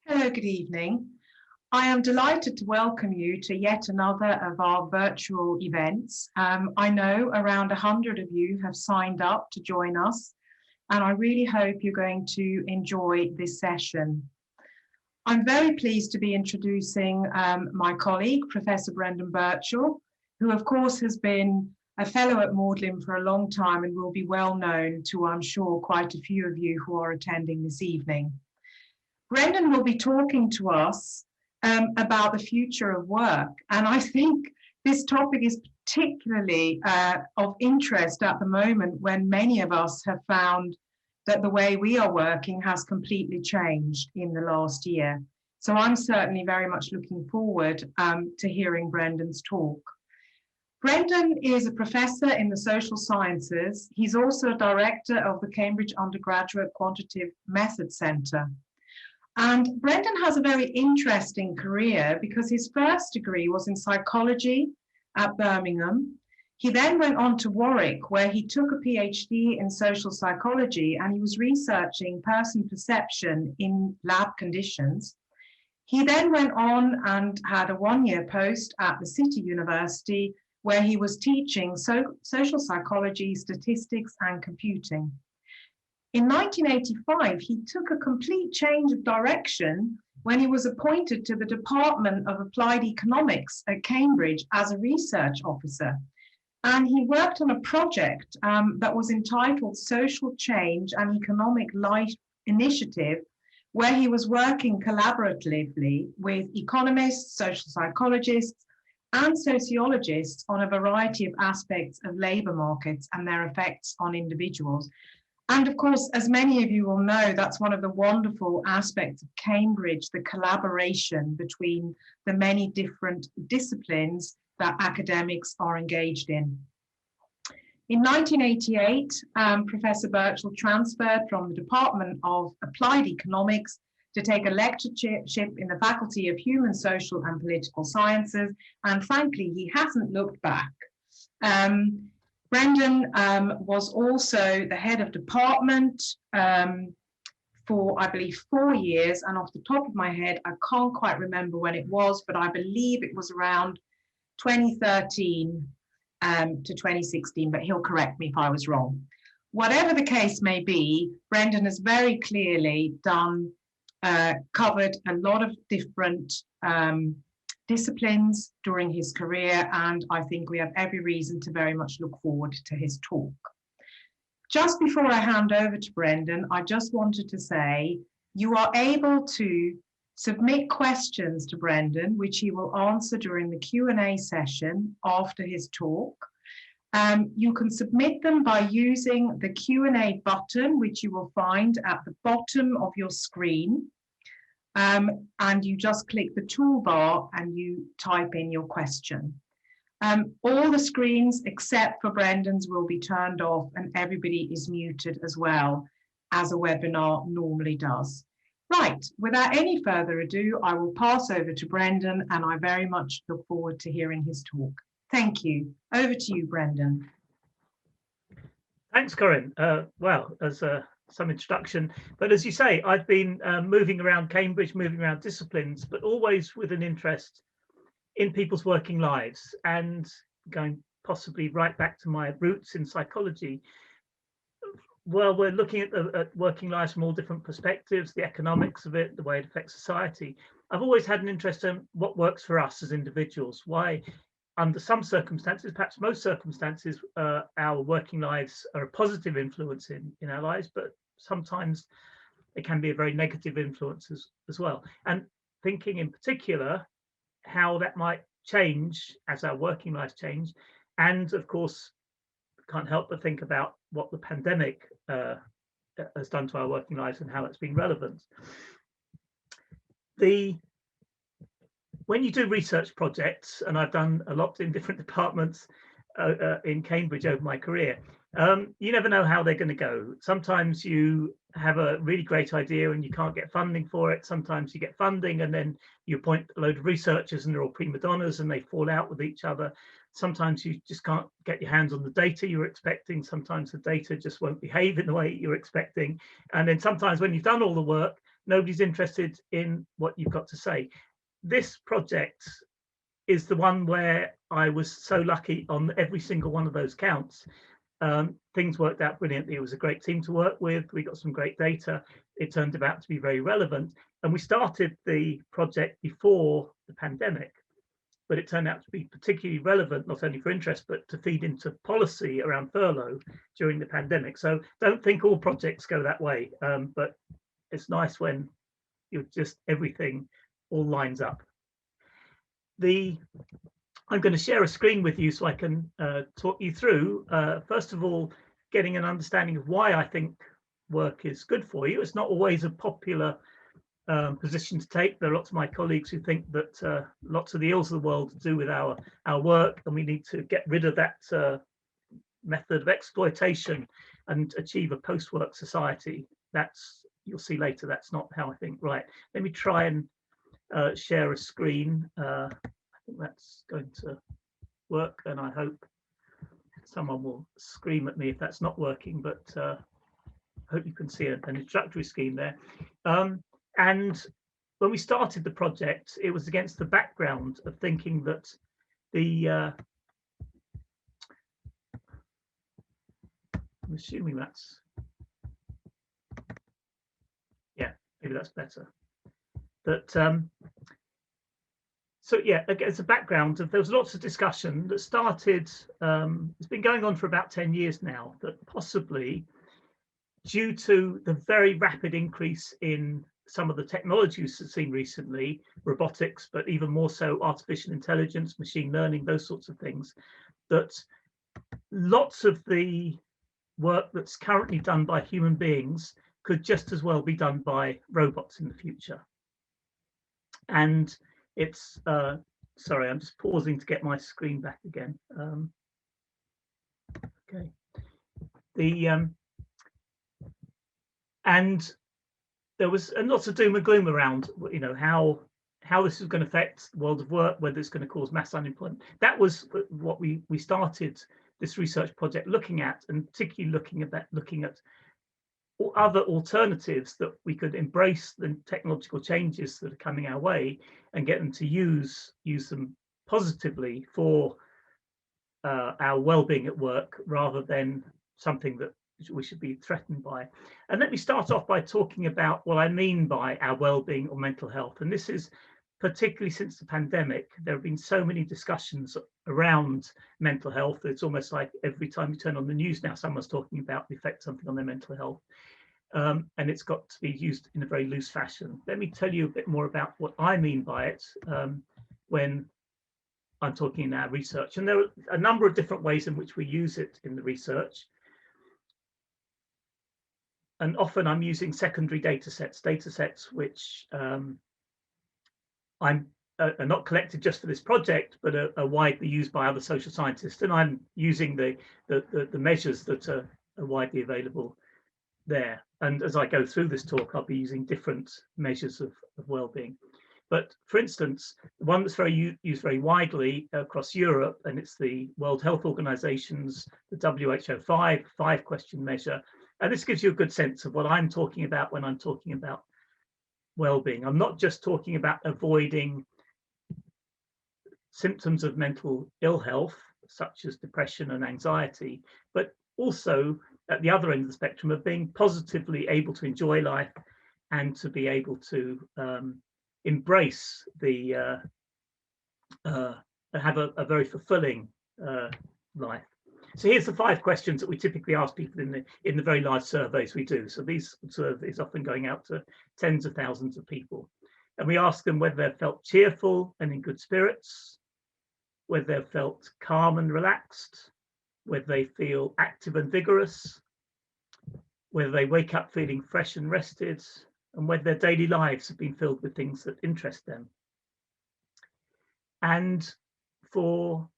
Hello, good evening. I am delighted to welcome you to yet another of our virtual events. I know around 100 of you have signed up to join us, and I really hope you're going to enjoy this session. I'm very pleased to be introducing my colleague, Professor Brendan Burchell, who of course has been a fellow at Magdalene for a long time and will be well known to, I'm sure, quite a few of you who are attending this evening. Brendan will be talking to us about the future of work. And I think this topic is particularly of interest at the moment when many of us have found that the way we are working has completely changed in the last year. So I'm certainly very much looking forward to hearing Brendan's talk. Brendan is a professor in the social sciences. He's also a director of the Cambridge Undergraduate Quantitative Method Centre. And Brendan has a very interesting career because his first degree was in psychology at Birmingham. He then went on to Warwick, where he took a PhD in social psychology, and he was researching person perception in lab conditions. He then went on and had a one-year post at the City University, where he was teaching social psychology, statistics, and computing. In 1985, he took a complete change of direction when he was appointed to the Department of Applied Economics at Cambridge as a research officer. And he worked on a project that was entitled Social Change and Economic Life Initiative, where he was working collaboratively with economists, social psychologists, and sociologists on a variety of aspects of labour markets and their effects on individuals. And of course, as many of you will know, that's one of the wonderful aspects of Cambridge, the collaboration between the many different disciplines that academics are engaged in. In 1988, Professor Burchell transferred from the Department of Applied Economics to take a lectureship in the Faculty of Human, Social and Political Sciences, and frankly, he hasn't looked back. Brendan was also the head of department for, I believe, 4 years. And off the top of my head, I can't quite remember when it was, but I believe it was around 2013 to 2016, but he'll correct me if I was wrong. Whatever the case may be, Brendan has very clearly covered a lot of different disciplines during his career, and I think we have every reason to very much look forward to his talk. Just before I hand over to Brendan, I just wanted to say you are able to submit questions to Brendan, which he will answer during the Q&A session after his talk. You can submit them by using the Q&A button, which you will find at the bottom of your screen. And you just click the toolbar and you type in your question. All the screens except for Brendan's will be turned off and everybody is muted as well, as a webinar normally does. Right, without any further ado, I will pass over to Brendan, and I very much look forward to hearing his talk. Thank you. Over to you, Brendan. Thanks, Corinne. Well, as some introduction, but as you say, I've been moving around Cambridge, moving around disciplines, but always with an interest in people's working lives, and going possibly right back to my roots in psychology. Well, we're looking at working lives from all different perspectives, the economics of it, the way it affects society. I've always had an interest in what works for us as individuals, why under some circumstances, perhaps most circumstances, our working lives are a positive influence in our lives, but sometimes it can be a very negative influence as well. And thinking in particular how that might change as our working lives change. And of course, can't help but think about what the pandemic has done to our working lives and how it's been relevant. When you do research projects, and I've done a lot in different departments in Cambridge over my career, you never know how they're going to go. Sometimes you have a really great idea and you can't get funding for it. Sometimes you get funding and then you appoint a load of researchers and they're all prima donnas and they fall out with each other. Sometimes you just can't get your hands on the data you're expecting. Sometimes the data just won't behave in the way you're expecting. And then sometimes when you've done all the work, nobody's interested in what you've got to say. This project is the one where I was so lucky on every single one of those counts. Things worked out brilliantly. It was a great team to work with. We got some great data. It turned out to be very relevant. And we started the project before the pandemic, but it turned out to be particularly relevant, not only for interest, but to feed into policy around furlough during the pandemic. So don't think all projects go that way, but it's nice when you're just everything all lines up. I'm going to share a screen with you so I can talk you through, first of all, getting an understanding of why I think work is good for you. It's not always a popular position to take. There are lots of my colleagues who think that lots of the ills of the world to do with our work, and we need to get rid of that method of exploitation and achieve a post-work society. That's, you'll see later, that's not how I think. Right, let me try and share a screen. I think that's going to work, and I hope someone will scream at me if that's not working, but I hope you can see an introductory scheme there. And when we started the project, it was against the background of thinking that I'm assuming that's, yeah, maybe that's better. That so yeah, against the background of, there was lots of discussion that started, it's been going on for about 10 years now, that possibly due to the very rapid increase in some of the technologies we've seen recently, robotics, but even more so artificial intelligence, machine learning, those sorts of things, that lots of the work that's currently done by human beings could just as well be done by robots in the future. And it's, sorry, I'm just pausing to get my screen back again. Okay. And there was lots of doom and gloom around, you know, how this is going to affect the world of work, whether it's going to cause mass unemployment. That was what we started this research project looking at, and particularly looking at other alternatives that we could embrace the technological changes that are coming our way and get them to use them positively for our well-being at work, rather than something that we should be threatened by. And let me start off by talking about what I mean by our well-being or mental health. And this is particularly since the pandemic, there have been so many discussions around mental health. It's almost like every time you turn on the news now, someone's talking about the effect something on their mental health. And it's got to be used in a very loose fashion. Let me tell you a bit more about what I mean by it when I'm talking in our research. And there are a number of different ways in which we use it in the research. And often I'm using secondary data sets which are not collected just for this project, but are widely used by other social scientists. And I'm using the measures that are widely available there. And as I go through this talk, I'll be using different measures of well-being. But for instance, the one that's used very widely across Europe, and it's the World Health Organization's, the WHO five-question measure. And this gives you a good sense of what I'm talking about when I'm talking about well-being. I'm not just talking about avoiding symptoms of mental ill health, such as depression and anxiety, but also at the other end of the spectrum of being positively able to enjoy life and to be able to embrace the have a very fulfilling life. So here's the 5 questions that we typically ask people in the very large surveys we do. So these surveys often going out to tens of thousands of people, and we ask them whether they've felt cheerful and in good spirits, whether they've felt calm and relaxed, whether they feel active and vigorous, whether they wake up feeling fresh and rested, and whether their daily lives have been filled with things that interest them. And for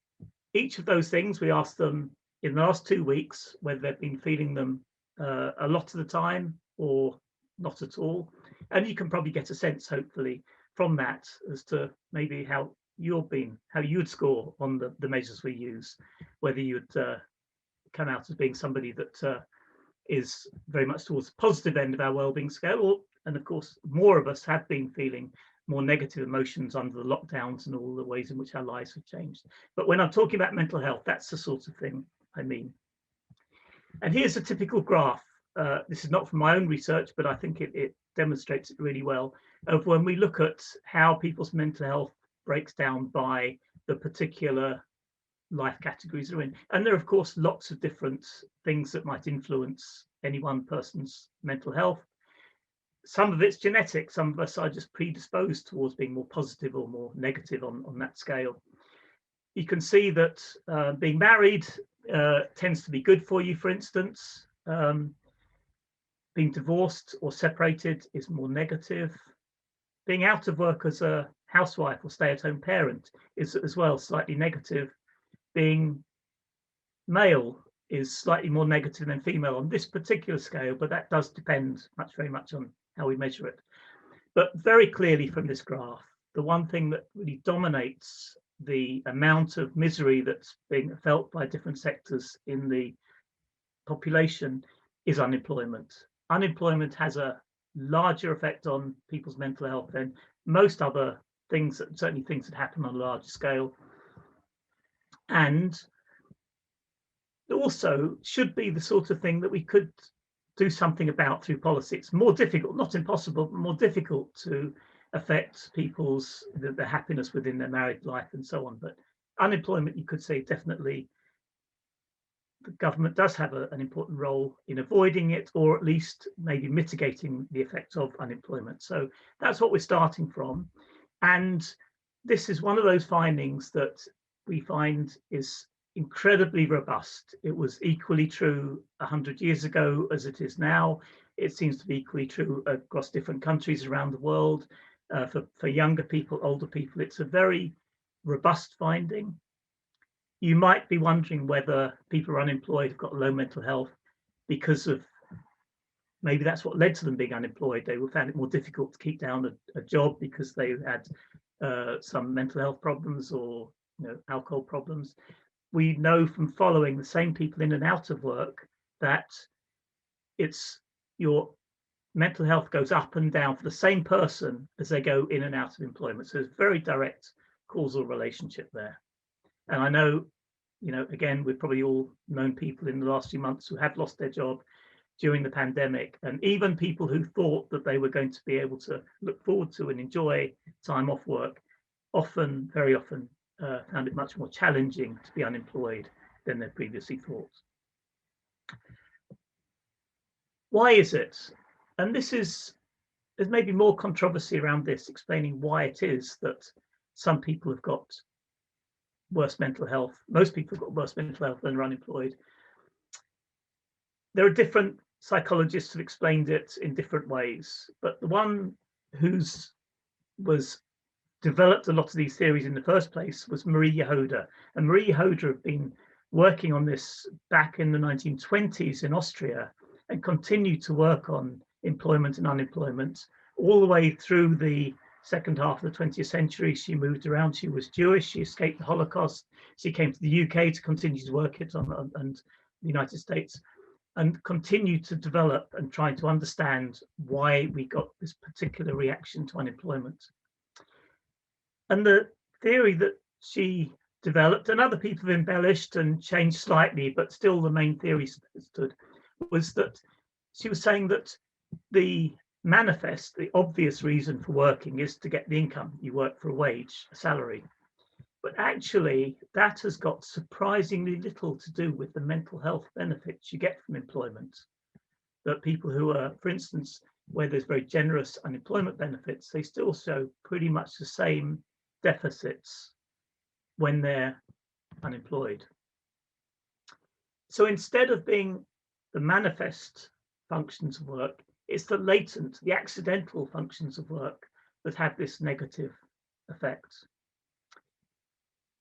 each of those things, we ask them in the last 2 weeks whether they've been feeling them a lot of the time or not at all. And you can probably get a sense, hopefully, from that as to maybe how you'd score on the measures we use, whether you'd come out as being somebody that is very much towards the positive end of our wellbeing scale, And of course, more of us have been feeling more negative emotions under the lockdowns and all the ways in which our lives have changed. But when I'm talking about mental health, that's the sort of thing I mean. And here's a typical graph. This is not from my own research, but I think it demonstrates it really well, of when we look at how people's mental health breaks down by the particular life categories they're in. And there are, of course, lots of different things that might influence any one person's mental health. Some of it's genetic. Some of us are just predisposed towards being more positive or more negative on that scale. You can see that being married tends to be good for you, for instance. Being divorced or separated is more negative. Being out of work as a housewife or stay-at-home parent is as well slightly negative. Being male is slightly more negative than female on this particular scale, but that does depend very much on how we measure it. But very clearly from this graph, the one thing that really dominates the amount of misery that's being felt by different sectors in the population is unemployment. Unemployment has a larger effect on people's mental health than most other things, certainly things that happen on a larger scale. And also should be the sort of thing that we could do something about through policy. It's more difficult, not impossible, but more difficult to affect people's the happiness within their married life and so on. But unemployment, you could say, definitely the government does have an important role in avoiding it, or at least maybe mitigating the effects of unemployment. So that's what we're starting from. And this is one of those findings that we find is incredibly robust. It was equally true 100 years ago as it is now. It seems to be equally true across different countries around the world. For younger people, older people, it's a very robust finding. You might be wondering whether people who are unemployed have got low mental health because of maybe that's what led to them being unemployed. They found it more difficult to keep down a job because they had some mental health problems or alcohol problems. We know from following the same people in and out of work that it's your mental health goes up and down for the same person as they go in and out of employment. So there's a very direct causal relationship there. And I know, again, we've probably all known people in the last few months who have lost their job during the pandemic, and even people who thought that they were going to be able to look forward to and enjoy time off work, very often found it much more challenging to be unemployed than they previously thought. Why is it? And there's maybe more controversy around this, explaining why it is that some people have got worse mental health. Most people have got worse mental health than are unemployed. There are different psychologists who've explained it in different ways, but the one who's developed a lot of these theories in the first place was Marie Jahoda. And Marie Jahoda had been working on this back in the 1920s in Austria and continued to work on employment and unemployment all the way through the second half of the 20th century. She moved around. She was Jewish. She escaped the Holocaust. She came to the UK to continue to work it on and the United States, and continued to develop and try to understand why we got this particular reaction to unemployment. And the theory that she developed, and other people have embellished and changed slightly, but still the main theory stood, was that she was saying that the obvious reason for working is to get the income. You work for a wage, a salary. But actually, that has got surprisingly little to do with the mental health benefits you get from employment. That people who are, for instance, where there's very generous unemployment benefits, they still show pretty much the same deficits when they're unemployed. So instead of being the manifest functions of work, it's the latent, the accidental functions of work that have this negative effect.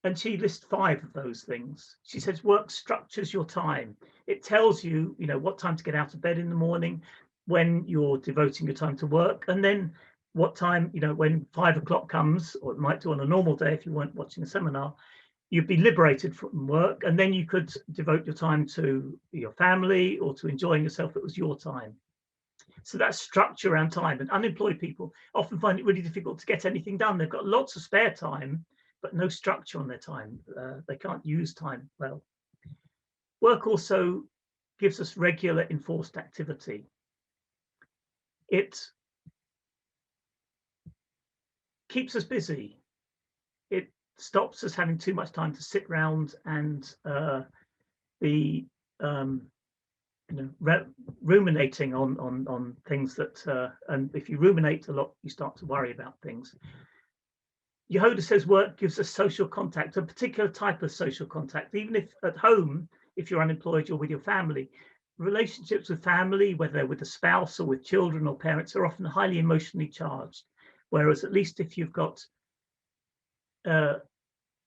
And she lists 5 of those things. She says work structures your time. It tells you, what time to get out of bed in the morning, when you're devoting your time to work, and then what time, when 5 o'clock comes, or it might do on a normal day if you weren't watching a seminar, you'd be liberated from work, and then you could devote your time to your family or to enjoying yourself. It was your time. So that's structure around time. And unemployed people often find it really difficult to get anything done. They've got lots of spare time, but no structure on their time. They can't use time well. Work also gives us regular enforced activity. It keeps us busy. It stops us having too much time to sit around and be ruminating on things that, and if you ruminate a lot, you start to worry about things. Yehuda says work gives us social contact, a particular type of social contact. Even if at home, if you're unemployed, you're with your family. Relationships with family, whether they're with a spouse or with children or parents, are often highly emotionally charged. Whereas at least if you've got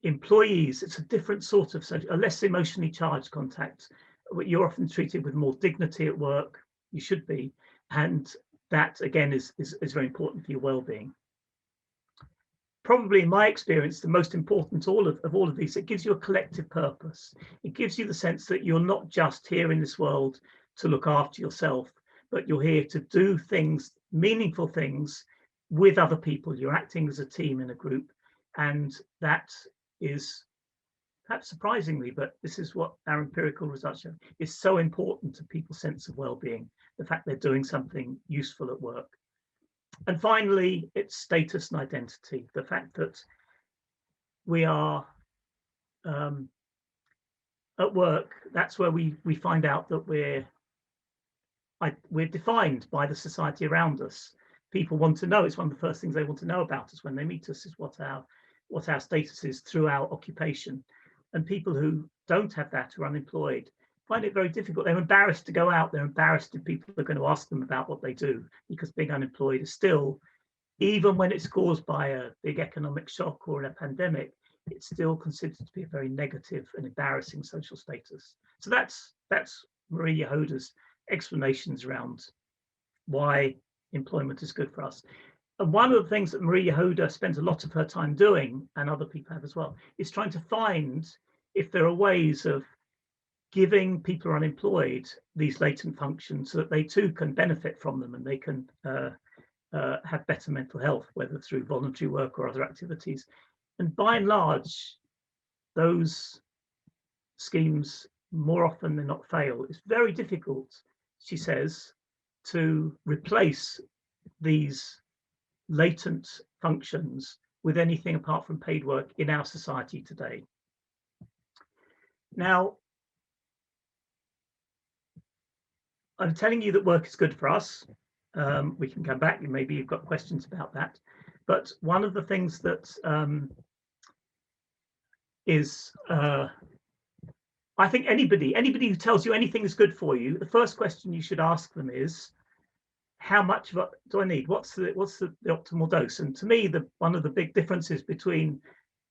employees, it's a different sort of social, a less emotionally charged contact. You're often treated with more dignity at work. You should be, and that again is very important for your well-being. Probably in my experience, the most important of all of these, it gives you a collective purpose. It gives you the sense that you're not just here in this world to look after yourself, but you're here to do things, meaningful things with other people. You're acting as a team in a group, and that is, perhaps surprisingly, but this is what our empirical results show, is so important to people's sense of well-being, the fact they're doing something useful at work. And finally, it's status and identity, the fact that we are at work, that's where we find out that we're defined by the society around us. People want to know, it's one of the first things they want to know about us when they meet us, is what our status is through our occupation. And people who don't have that, who are unemployed, find it very difficult. They're embarrassed to go out. They're embarrassed if people are going to ask them about what they do, because being unemployed is still, even when it's caused by a big economic shock or a pandemic, it's still considered to be a very negative and embarrassing social status. So that's Marie Yehuda's explanations around why employment is good for us. And one of the things that Marie Yehuda spends a lot of her time doing, and other people have as well, is trying to find if there are ways of giving people who are unemployed these latent functions so that they too can benefit from them, and they can have better mental health, whether through voluntary work or other activities. And by and large, those schemes more often than not fail. It's very difficult, she says, to replace these latent functions with anything apart from paid work in our society today. Now, I'm telling you that work is good for us. We can come back, and maybe you've got questions about that. But one of the things that I think anybody who tells you anything is good for you, the first question you should ask them is, how much of it do I need? What's the optimal dose? And to me, one of the big differences between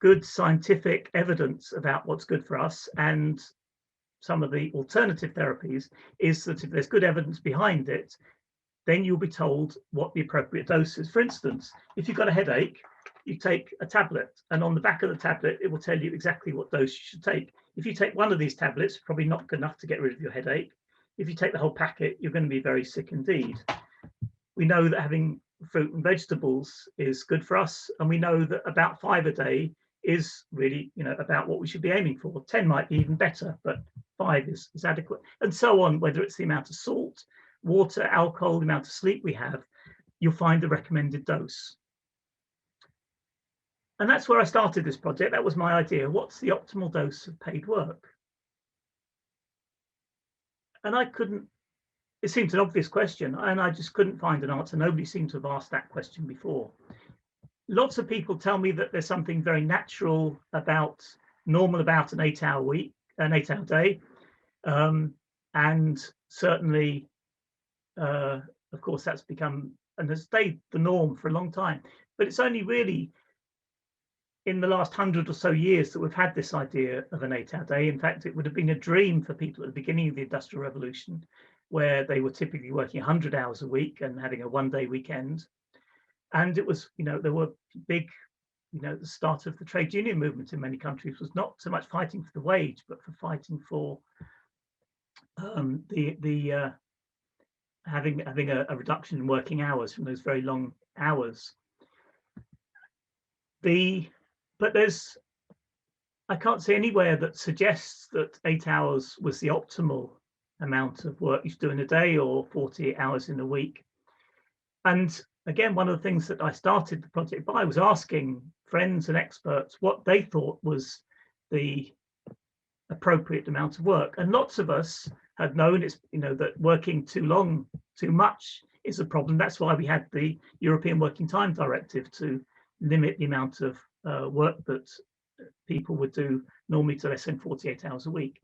good scientific evidence about what's good for us and some of the alternative therapies is that if there's good evidence behind it, then you'll be told what the appropriate dose is. For instance, if you've got a headache, you take a tablet, and on the back of the tablet, it will tell you exactly what dose you should take. If you take one of these tablets, probably not good enough to get rid of your headache. If you take the whole packet, you're going to be very sick indeed. We know that having fruit and vegetables is good for us, and we know that about 5 a day is really, about what we should be aiming for. 10 might be even better, but 5 is adequate, and so on. Whether it's the amount of salt, water, alcohol, the amount of sleep we have, you'll find the recommended dose. And that's where I started this project. That was my idea. What's the optimal dose of paid work? And it seemed an obvious question, and I just couldn't find an answer. Nobody seemed to have asked that question before. Lots of people tell me that there's something very natural normal about an 8-hour week, an 8-hour day. And certainly, of course, that's become and has stayed the norm for a long time. But it's only really in the last 100 or so years that we've had this idea of an 8-hour day. In fact, it would have been a dream for people at the beginning of the Industrial Revolution, where they were typically working 100 hours a week and having a one-day weekend. And it was, there were big, the start of the trade union movement in many countries was not so much fighting for the wage, but for fighting for having a reduction in working hours from those very long hours. But I can't see anywhere that suggests that 8 hours was the optimal amount of work you should do in a day or 48 hours in a week. And again, one of the things that I started the project by was asking friends and experts what they thought was the appropriate amount of work. And lots of us had known that working too long, too much is a problem. That's why we had the European Working Time Directive to limit the amount of work that people would do normally to less than 48 hours a week.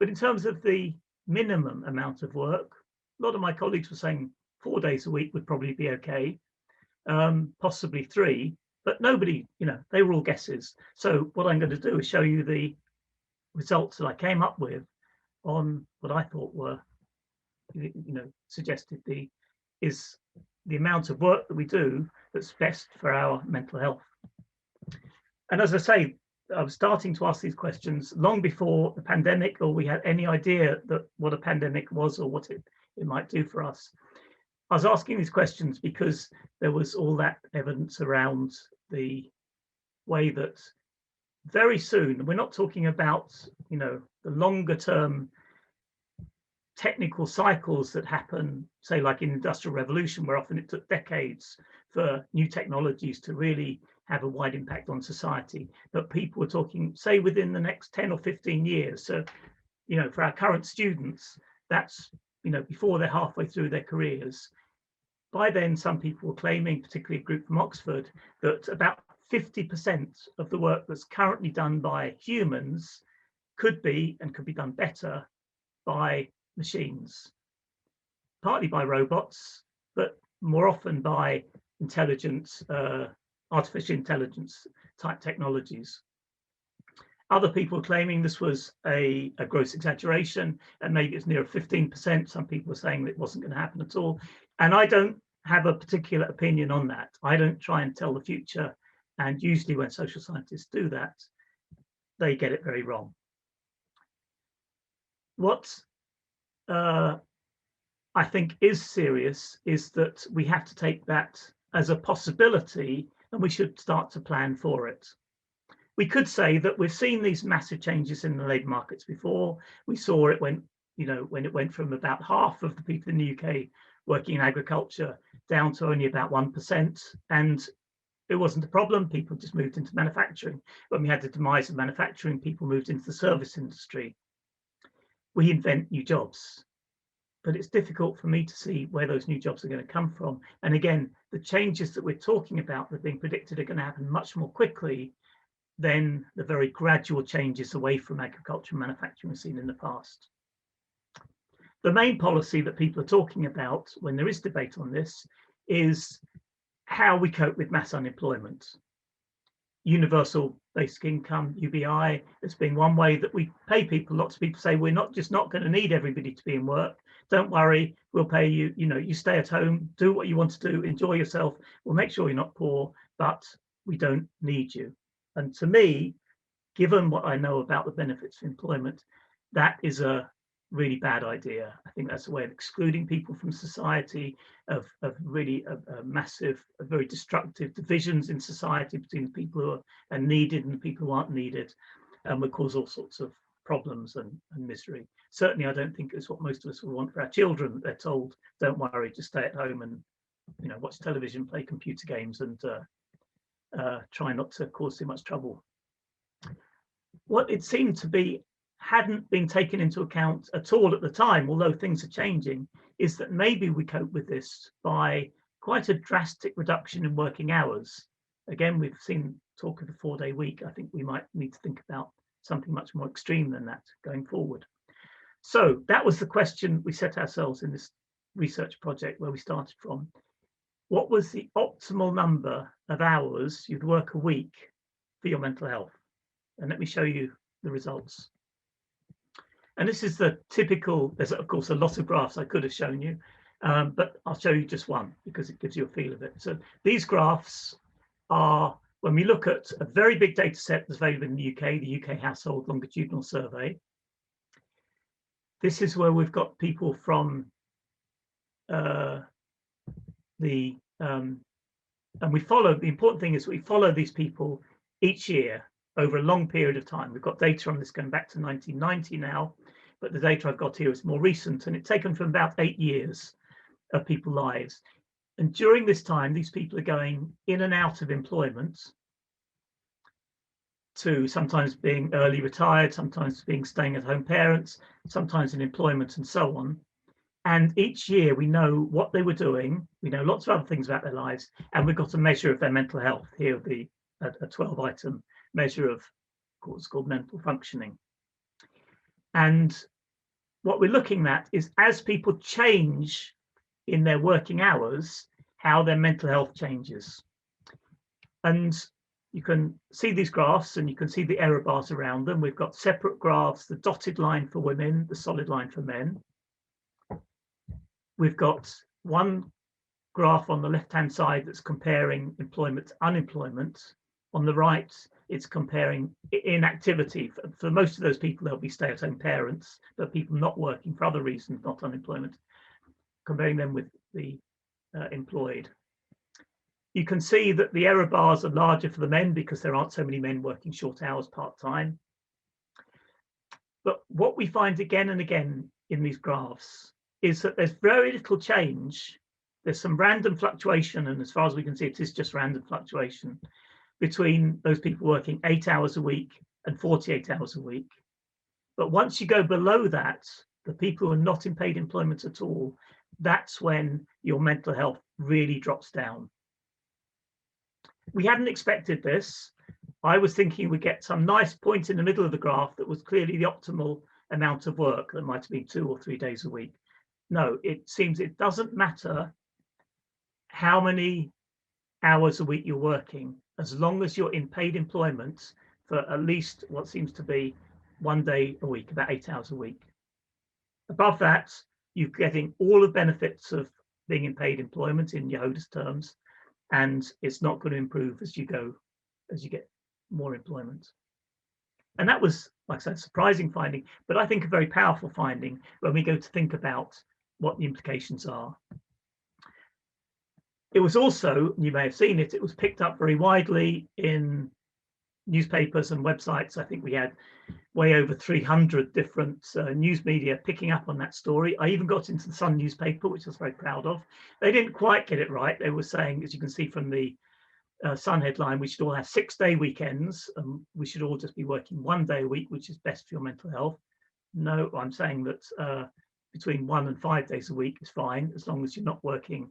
But in terms of the minimum amount of work, a lot of my colleagues were saying 4 days a week would probably be okay, possibly 3, but nobody, they were all guesses. So what I'm going to do is show you the results that I came up with on what I thought were, suggested is the amount of work that we do that's best for our mental health. And as I say, I was starting to ask these questions long before the pandemic, or we had any idea that what a pandemic was or what it might do for us. I was asking these questions because there was all that evidence around the way that very soon, we're not talking about, the longer term technical cycles that happen, say like in the Industrial Revolution, where often it took decades for new technologies to really have a wide impact on society. But people were talking, say, within the next 10 or 15 years. So, for our current students, that's, before they're halfway through their careers. By then, some people were claiming, particularly a group from Oxford, that about 50% of the work that's currently done by humans could be done better by machines, partly by robots, but more often by artificial intelligence type technologies. Other people claiming this was a gross exaggeration, and maybe it's near 15%. Some people were saying that it wasn't going to happen at all. And I don't have a particular opinion on that. I don't try and tell the future. And usually when social scientists do that, they get it very wrong. What I think is serious is that we have to take that as a possibility, and we should start to plan for it. We could say that we've seen these massive changes in the labour markets before. We saw it when it went from about half of the people in the UK working in agriculture down to only about 1%. And it wasn't a problem. People just moved into manufacturing. When we had the demise of manufacturing, people moved into the service industry. We invent new jobs. But it's difficult for me to see where those new jobs are going to come from. And again, the changes that we're talking about that are being predicted are going to happen much more quickly than the very gradual changes away from agriculture and manufacturing we've seen in the past. The main policy that people are talking about when there is debate on this is how we cope with mass unemployment. Universal basic income, UBI, as being one way that we pay people. Lots of people say we're not going to need everybody to be in work. Don't worry, we'll pay you, you stay at home, do what you want to do, enjoy yourself. We'll make sure you're not poor, but we don't need you. And to me, given what I know about the benefits of employment, that is a really bad idea. I think that's a way of excluding people from society, of really a massive, very destructive divisions in society between the people who are needed and the people who aren't needed, and will cause all sorts of problems and misery. Certainly, I don't think it's what most of us would want for our children. They're told, don't worry, just stay at home and watch television, play computer games, and try not to cause too much trouble. What it seemed to be hadn't been taken into account at all at the time, although things are changing, is that maybe we cope with this by quite a drastic reduction in working hours. Again, we've seen talk of the 4-day week. I think we might need to think about something much more extreme than that going forward. So that was the question we set ourselves in this research project where we started from. What was the optimal number of hours you'd work a week for your mental health? And let me show you the results. And this is the typical, there's of course a lot of graphs I could have shown you, but I'll show you just one because it gives you a feel of it. So these graphs are, when we look at a very big data set that's available in the UK Household Longitudinal Survey. This is where we've got people from and we follow, the important thing is we follow these people each year over a long period of time. We've got data on this going back to 1990 now, but the data I've got here is more recent, and it's taken from about 8 years of people's lives. And during this time, these people are going in and out of employment, to sometimes being early retired, sometimes being staying at home parents, sometimes in employment, and so on. And each year we know what they were doing. We know lots of other things about their lives, and we've got a measure of their mental health here, a 12-item measure of what's called mental functioning. And what we're looking at is, as people change in their working hours, how their mental health changes. And you can see these graphs, and you can see the error bars around them. We've got separate graphs, the dotted line for women, the solid line for men. We've got one graph on the left-hand side that's comparing employment to unemployment. On the right, it's comparing inactivity. For most of those people, they'll be stay-at-home parents, but people not working for other reasons, not unemployment, comparing them with the employed. You can see that the error bars are larger for the men because there aren't so many men working short hours part-time. But what we find again and again in these graphs is that there's very little change. There's some random fluctuation, and as far as we can see, it is just random fluctuation between those people working 8 hours a week and 48 hours a week. But once you go below that, the people who are not in paid employment at all, that's when your mental health really drops down. We hadn't expected this. I was thinking we'd get some nice point in the middle of the graph that was clearly the optimal amount of work. That might have been 2 or 3 days a week. No, it seems it doesn't matter how many hours a week you're working, as long as you're in paid employment for at least what seems to be 1 day a week, about 8 hours a week. Above that, you're getting all the benefits of being in paid employment in Yehuda's terms, and it's not going to improve as you get more employment. And that was, like I said, surprising finding, but I think a very powerful finding when we go to think about what the implications are. It was also, you may have seen it, it was picked up very widely in newspapers and websites. I think we had way over 300 different news media picking up on that story. I even got into the Sun newspaper, which I was very proud of. They didn't quite get it right. They were saying, as you can see from the Sun headline, we should all have 6-day weekends, and we should all just be working 1 day a week, which is best for your mental health. No, I'm saying that between 1 and 5 days a week is fine, as long as you're not working,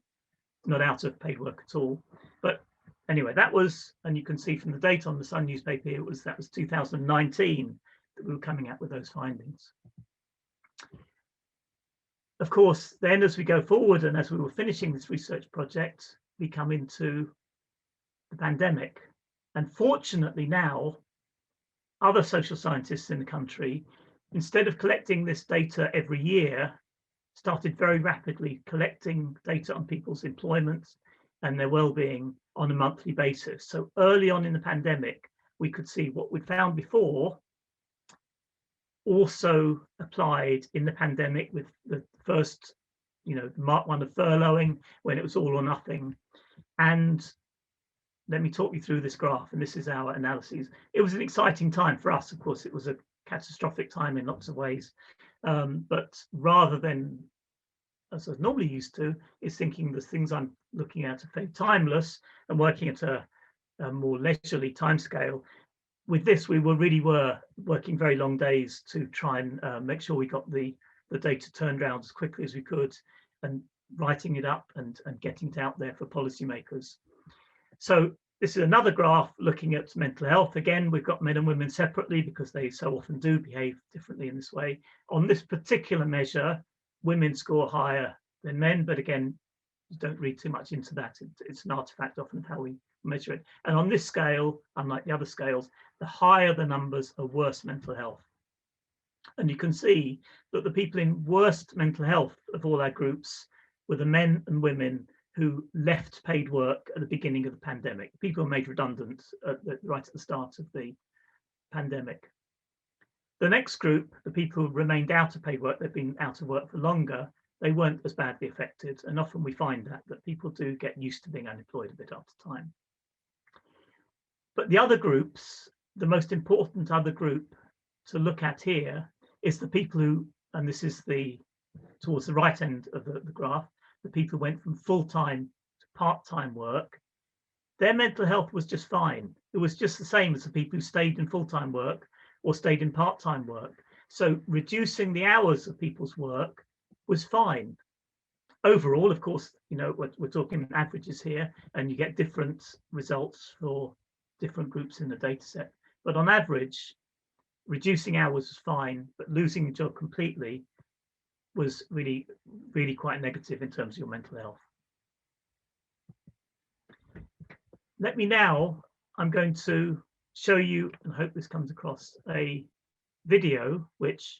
not out of paid work at all. But anyway, that was, and you can see from the date on the Sun newspaper, that was 2019 that we were coming out with those findings. Of course, then as we go forward and as we were finishing this research project, we come into the pandemic. And fortunately now, other social scientists in the country, instead of collecting this data every year, started very rapidly collecting data on people's employment and their well-being on a monthly basis. So early on in the pandemic, we could see what we'd found before also applied in the pandemic, with the first, Mark 1 of furloughing, when it was all or nothing. And let me talk you through this graph, and this is our analyses. It was an exciting time for us. Of course, it was a catastrophic time in lots of ways. But rather than, as I was normally used to, is thinking the things I'm looking at are fairly timeless and working at a more leisurely timescale. With this, we really were working very long days to try and make sure we got the data turned around as quickly as we could, and writing it up and getting it out there for policymakers. So this is another graph looking at mental health. Again, we've got men and women separately because they so often do behave differently in this way. On this particular measure, women score higher than men, but again, don't read too much into that. It's an artifact often of how we measure it. And on this scale, unlike the other scales, the higher the numbers are worse mental health. And you can see that the people in worst mental health of all our groups were the men and women who left paid work at the beginning of the pandemic. People were made redundant right at the start of the pandemic. The next group, the people who remained out of paid work, they've been out of work for longer, they weren't as badly affected. And often we find that people do get used to being unemployed a bit after time. But the other groups, the most important other group to look at here is the people who, and this is towards the right end of the graph, the people who went from full-time to part-time work. Their mental health was just fine. It was just the same as the people who stayed in full-time work or stayed in part-time work. So reducing the hours of people's work was fine. Overall, of course, you know, we're talking averages here, and you get different results for different groups in the data set. But on average, reducing hours was fine, but losing your job completely was really, really quite negative in terms of your mental health. I'm going to show you, and hope this comes across, a video which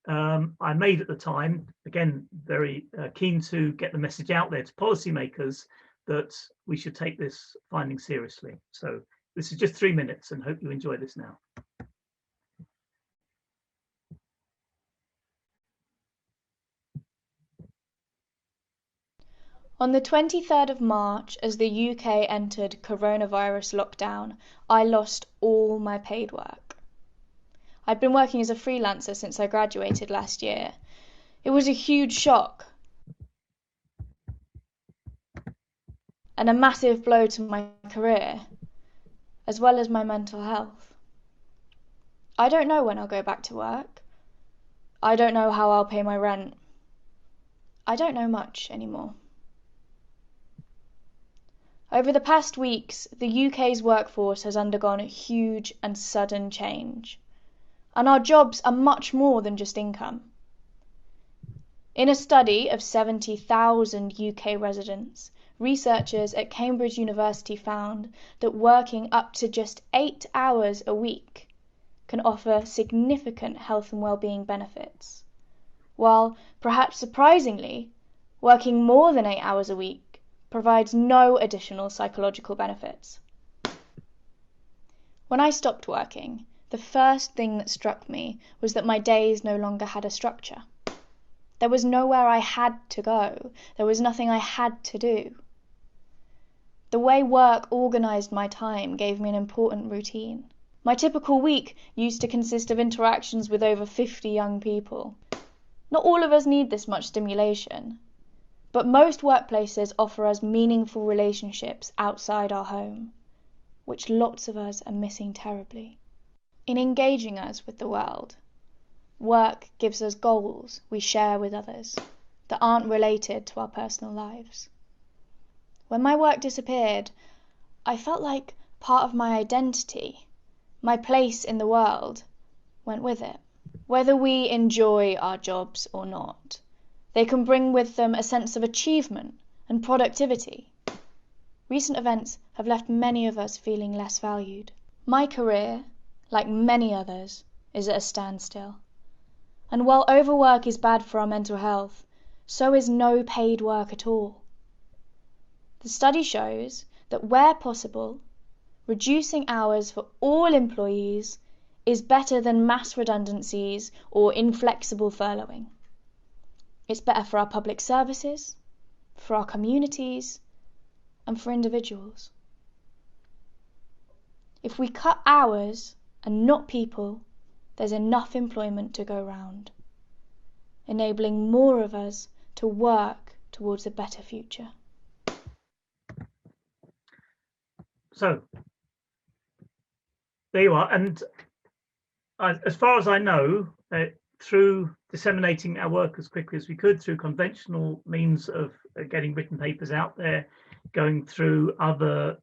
I made at the time. Again, very keen to get the message out there to policymakers that we should take this finding seriously. So this is just 3 minutes, and hope you enjoy this now. On the 23rd of March, as the UK entered coronavirus lockdown, I lost all my paid work. I'd been working as a freelancer since I graduated last year. It was a huge shock and a massive blow to my career, as well as my mental health. I don't know when I'll go back to work. I don't know how I'll pay my rent. I don't know much anymore. Over the past weeks, the UK's workforce has undergone a huge and sudden change, and our jobs are much more than just income. In a study of 70,000 UK residents, researchers at Cambridge University found that working up to just 8 hours a week can offer significant health and well-being benefits, while, perhaps surprisingly, working more than 8 hours a week provides no additional psychological benefits. When I stopped working, the first thing that struck me was that my days no longer had a structure. There was nowhere I had to go. There was nothing I had to do. The way work organised my time gave me an important routine. My typical week used to consist of interactions with over 50 young people. Not all of us need this much stimulation, but most workplaces offer us meaningful relationships outside our home, which lots of us are missing terribly. In engaging us with the world, work gives us goals we share with others that aren't related to our personal lives. When my work disappeared, I felt like part of my identity, my place in the world, went with it. Whether we enjoy our jobs or not, they can bring with them a sense of achievement and productivity. Recent events have left many of us feeling less valued. My career, like many others, is at a standstill. And while overwork is bad for our mental health, so is no paid work at all. The study shows that where possible, reducing hours for all employees is better than mass redundancies or inflexible furloughing. It's better for our public services, for our communities, and for individuals. If we cut hours and not people, there's enough employment to go round, enabling more of us to work towards a better future. So there you are. And as far as I know, through disseminating our work as quickly as we could through conventional means of getting written papers out there, going through other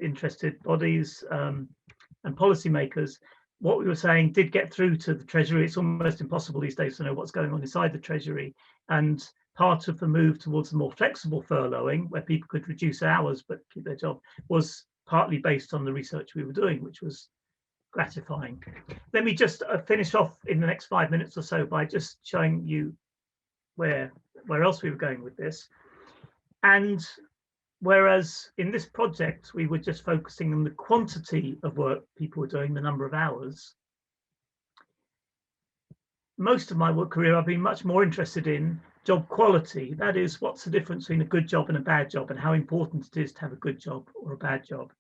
interested bodies and policymakers, what we were saying did get through to the Treasury. It's almost impossible these days to know what's going on inside the Treasury. And part of the move towards the more flexible furloughing, where people could reduce hours but keep their job, was partly based on the research we were doing, which was gratifying. Let me just finish off in the next 5 minutes or so by just showing you where else we were going with this. And whereas in this project we were just focusing on the quantity of work people were doing, the number of hours, most of my work career I've been much more interested in job quality, that is, what's the difference between a good job and a bad job, and how important it is to have a good job or a bad job.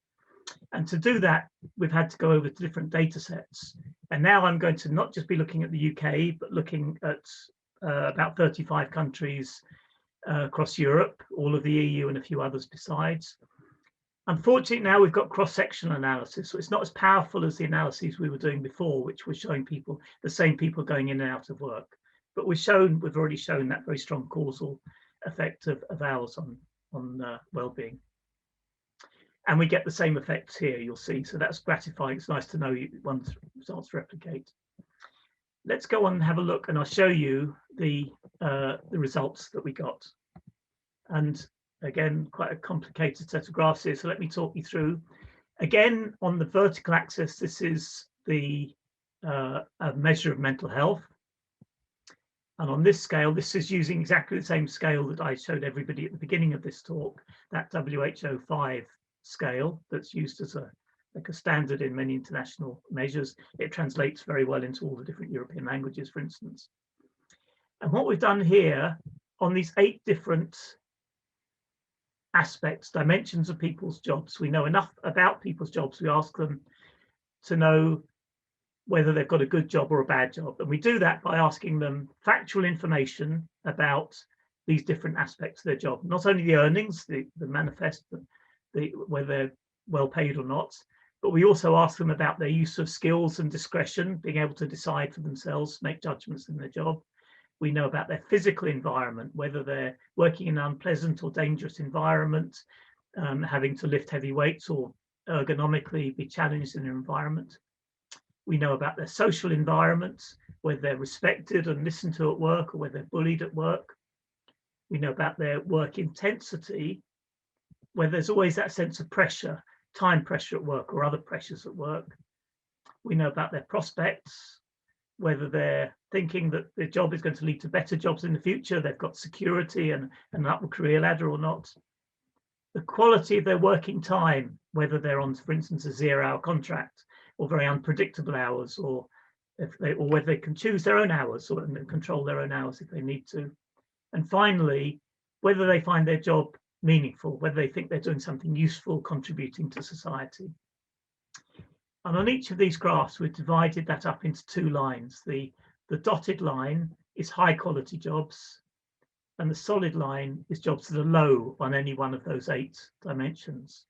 And to do that, we've had to go over to different data sets. And now I'm going to not just be looking at the UK, but looking at about 35 countries across Europe, all of the EU and a few others besides. Unfortunately, now we've got cross-sectional analysis, so it's not as powerful as the analyses we were doing before, which was showing people, the same people going in and out of work. But we've already shown that very strong causal effect of hours on well-being. And we get the same effects here, you'll see. So that's gratifying. It's nice to know one's results replicate. Let's go on and have a look, and I'll show you the results that we got. And again, quite a complicated set of graphs here, so let me talk you through. Again, on the vertical axis, this is the a measure of mental health. And on this scale, this is using exactly the same scale that I showed everybody at the beginning of this talk, that WHO5 scale that's used as like a standard in many international measures. It translates very well into all the different European languages, for instance. And what we've done here on these 8 different aspects, dimensions of people's jobs, we know enough about people's jobs. We ask them to know whether they've got a good job or a bad job. And we do that by asking them factual information about these different aspects of their job, not only the earnings, the manifest, whether they're well paid or not, but we also ask them about their use of skills and discretion, being able to decide for themselves, make judgments in their job. We know about their physical environment, whether they're working in an unpleasant or dangerous environment, having to lift heavy weights or ergonomically be challenged in their environment. We know about their social environment, whether they're respected and listened to at work or whether they're bullied at work. We know about their work intensity, whether there's always that sense of pressure, time pressure at work or other pressures at work. We know about their prospects, whether they're thinking that their job is going to lead to better jobs in the future, they've got security and an upward career ladder or not. The quality of their working time, whether they're on, for instance, a 0-hour contract or very unpredictable hours, or whether they can choose their own hours or control their own hours if they need to. And finally, whether they find their job meaningful, whether they think they're doing something useful, contributing to society. And on each of these graphs, we've divided that up into 2 lines. The dotted line is high quality jobs, and the solid line is jobs that are low on any one of those 8 dimensions.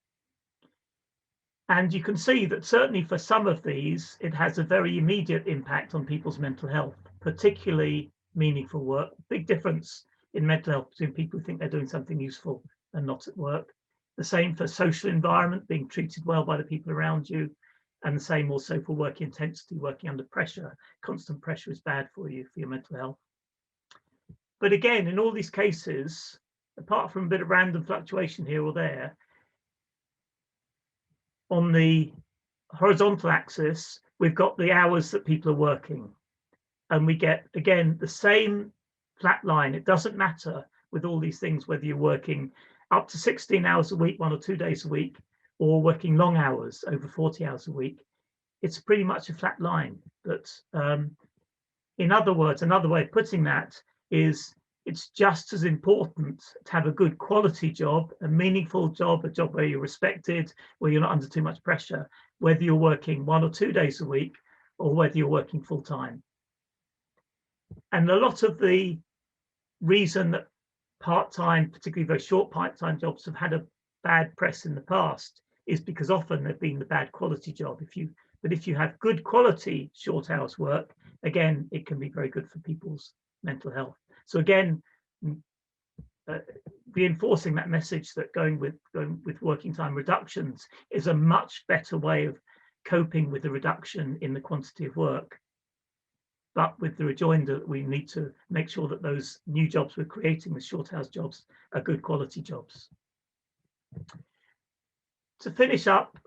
And you can see that certainly for some of these, it has a very immediate impact on people's mental health, particularly meaningful work. Big difference in mental health between people who think they're doing something useful and not at work. The same for social environment, being treated well by the people around you, and the same also for work intensity, working under pressure. Constant pressure is bad for you, for your mental health. But again, in all these cases, apart from a bit of random fluctuation here or there, on the horizontal axis, we've got the hours that people are working. And we get, again, the same flat line. It doesn't matter with all these things, whether you're working up to 16 hours a week, 1 or 2 days a week, or working long hours, over 40 hours a week. It's pretty much a flat line. But in other words, another way of putting that is it's just as important to have a good quality job, a meaningful job, a job where you're respected, where you're not under too much pressure, whether you're working 1 or 2 days a week, or whether you're working full time. And a lot of the reason that part-time, particularly very short part-time jobs, have had a bad press in the past is because often they've been the bad quality job. But if you have good quality short hours work, again, it can be very good for people's mental health. So again, reinforcing that message that going with working time reductions is a much better way of coping with the reduction in the quantity of work. But with the rejoinder that we need to make sure that those new jobs we're creating, the short hours jobs, are good quality jobs. To finish up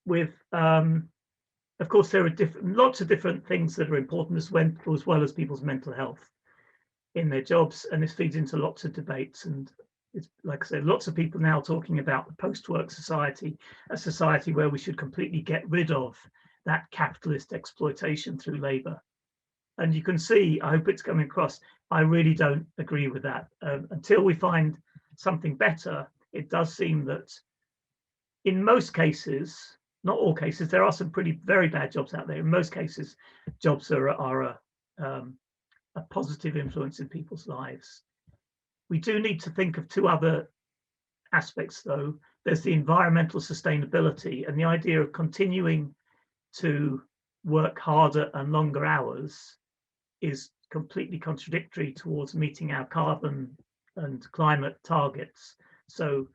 with, of course, there are lots of different things that are important as well as people's mental health in their jobs, and this feeds into lots of debates. And it's, like I said, lots of people now talking about the post-work society, a society where we should completely get rid of that capitalist exploitation through labour. And you can see, I hope it's coming across, I really don't agree with that. Until we find something better, it does seem that in most cases, not all cases, there are some very bad jobs out there. In most cases, jobs are a positive influence in people's lives. We do need to think of two other aspects, though. There's the environmental sustainability, and the idea of continuing to work harder and longer hours is completely contradictory towards meeting our carbon and climate targets. So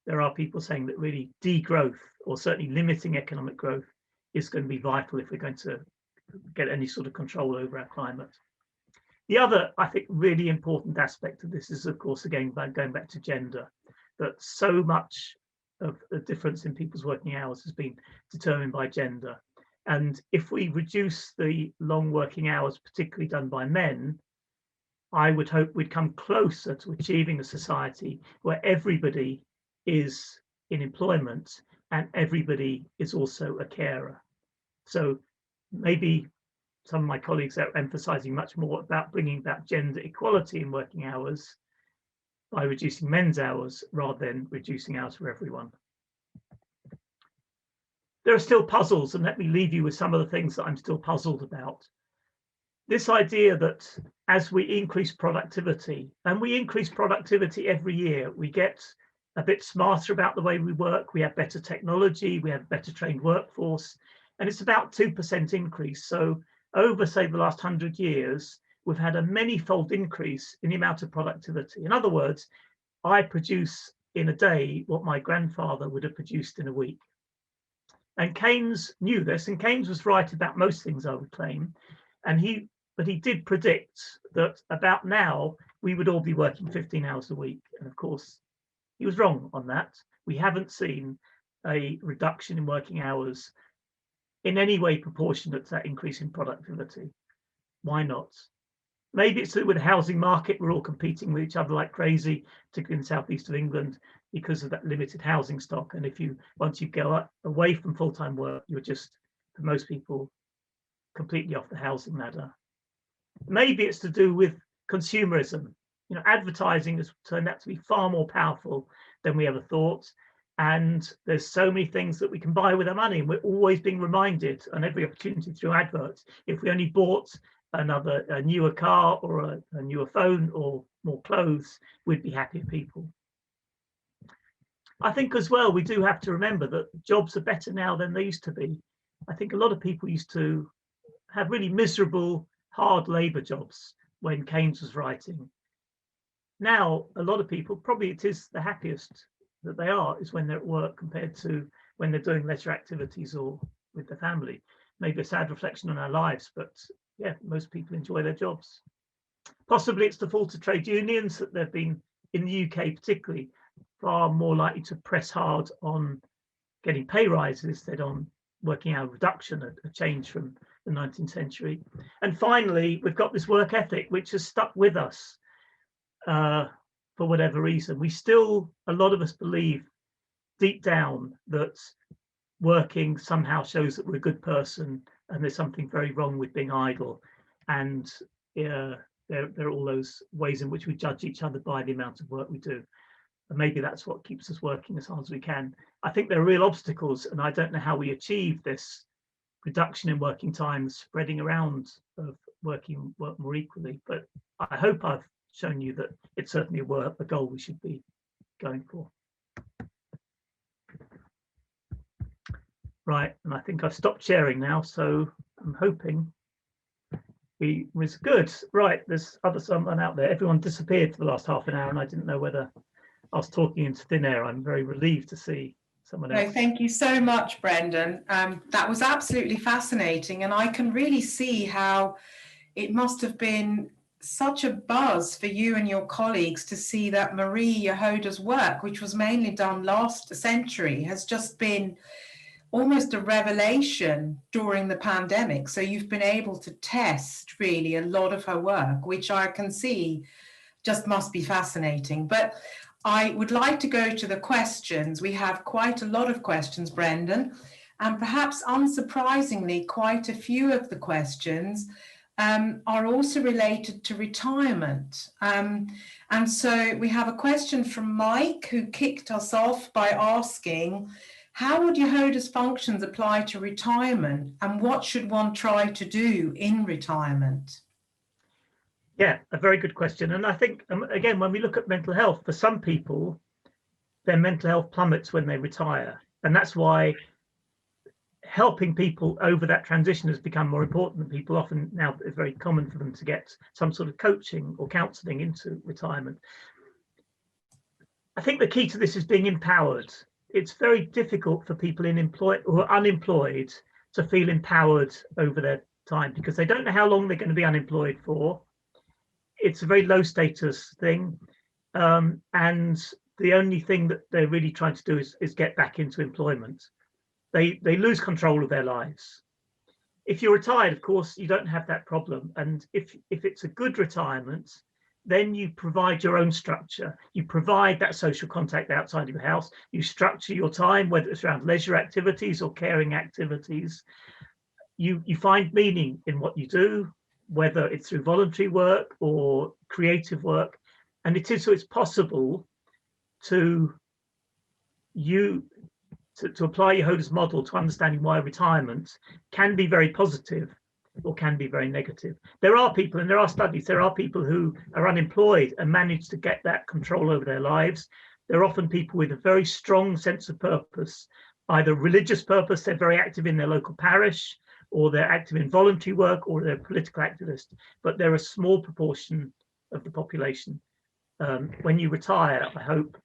there are people saying that really degrowth, or certainly limiting economic growth, is going to be vital if we're going to get any sort of control over our climate. The other, I think, really important aspect of this is, of course, again, going back to gender, that so much of the difference in people's working hours has been determined by gender. And if we reduce the long working hours, particularly done by men, I would hope we'd come closer to achieving a society where everybody is in employment and everybody is also a carer. So maybe some of my colleagues are emphasizing much more about bringing about gender equality in working hours by reducing men's hours rather than reducing hours for everyone. There are still puzzles, and let me leave you with some of the things that I'm still puzzled about. This idea that as we increase productivity, and we increase productivity every year, we get a bit smarter about the way we work, we have better technology, we have a better trained workforce, and it's about 2% increase. So over, say, the last 100 years, we've had a many-fold increase in the amount of productivity. In other words, I produce in a day what my grandfather would have produced in a week. And Keynes knew this, and Keynes was right about most things, I would claim. But he did predict that about now, we would all be working 15 hours a week. And of course, he was wrong on that. We haven't seen a reduction in working hours in any way proportionate to that increase in productivity. Why not? Maybe it's to do with the housing market. We're all competing with each other like crazy, particularly in the southeast of England, because of that limited housing stock. And once you go away from full-time work, you're just, for most people, completely off the housing ladder. Maybe it's to do with consumerism. You know, advertising has turned out to be far more powerful than we ever thought. And there's so many things that we can buy with our money, and we're always being reminded on every opportunity through adverts. If we only bought a newer car or a newer phone or more clothes, we'd be happier people. I think as well, we do have to remember that jobs are better now than they used to be. I think a lot of people used to have really miserable, hard labor jobs when Keynes was writing. Now, a lot of people, probably it is the happiest that they are, is when they're at work compared to when they're doing leisure activities or with their family. Maybe a sad reflection on our lives, but yeah, most people enjoy their jobs. Possibly it's the fault of trade unions that they've been, in the UK particularly, far more likely to press hard on getting pay rises than on working hour reduction, a change from the 19th century. And finally, we've got this work ethic, which has stuck with us for whatever reason. A lot of us believe deep down that working somehow shows that we're a good person, and there's something very wrong with being idle. And there are all those ways in which we judge each other by the amount of work we do. And maybe that's what keeps us working as hard as we can. I think there are real obstacles, and I don't know how we achieve this reduction in working time, spreading around of work more equally. But I hope I've shown you that it's certainly a goal we should be going for. Right, and I think I've stopped sharing now, so I'm hoping we was good. Right, there's someone out there. Everyone disappeared for the last half an hour, and I didn't know whether I was talking into thin air. I'm very relieved to see someone else. No, thank you so much, Brendan. That was absolutely fascinating, and I can really see how it must have been such a buzz for you and your colleagues to see that Marie Yehuda's work, which was mainly done last century, has just been almost a revelation during the pandemic. So you've been able to test really a lot of her work, which I can see just must be fascinating. But I would like to go to the questions. We have quite a lot of questions, Brendan, and perhaps unsurprisingly, quite a few of the questions are also related to retirement. And so we have a question from Mike, who kicked us off by asking, how would Yehoda's functions apply to retirement, and what should one try to do in retirement? Yeah, a very good question. And I think, again, when we look at mental health, for some people, their mental health plummets when they retire. And that's why helping people over that transition has become more important. People often now, it's very common for them to get some sort of coaching or counselling into retirement. I think the key to this is being empowered. It's very difficult for people who are unemployed to feel empowered over their time, because they don't know how long they're going to be unemployed for. It's a very low status thing. And the only thing that they're really trying to do is get back into employment. They lose control of their lives. If you're retired, of course, you don't have that problem. And if it's a good retirement, then you provide your own structure. You provide that social contact outside of your house. You structure your time, whether it's around leisure activities or caring activities. You find meaning in what you do, whether it's through voluntary work or creative work. And it's possible to apply Yehoda's model to understanding why retirement can be very positive or can be very negative. There are people, and there are studies, there are people who are unemployed and manage to get that control over their lives. They're often people with a very strong sense of purpose, either religious purpose, they're very active in their local parish, or they're active in voluntary work, or they're political activists, but they're a small proportion of the population. When you retire, I hope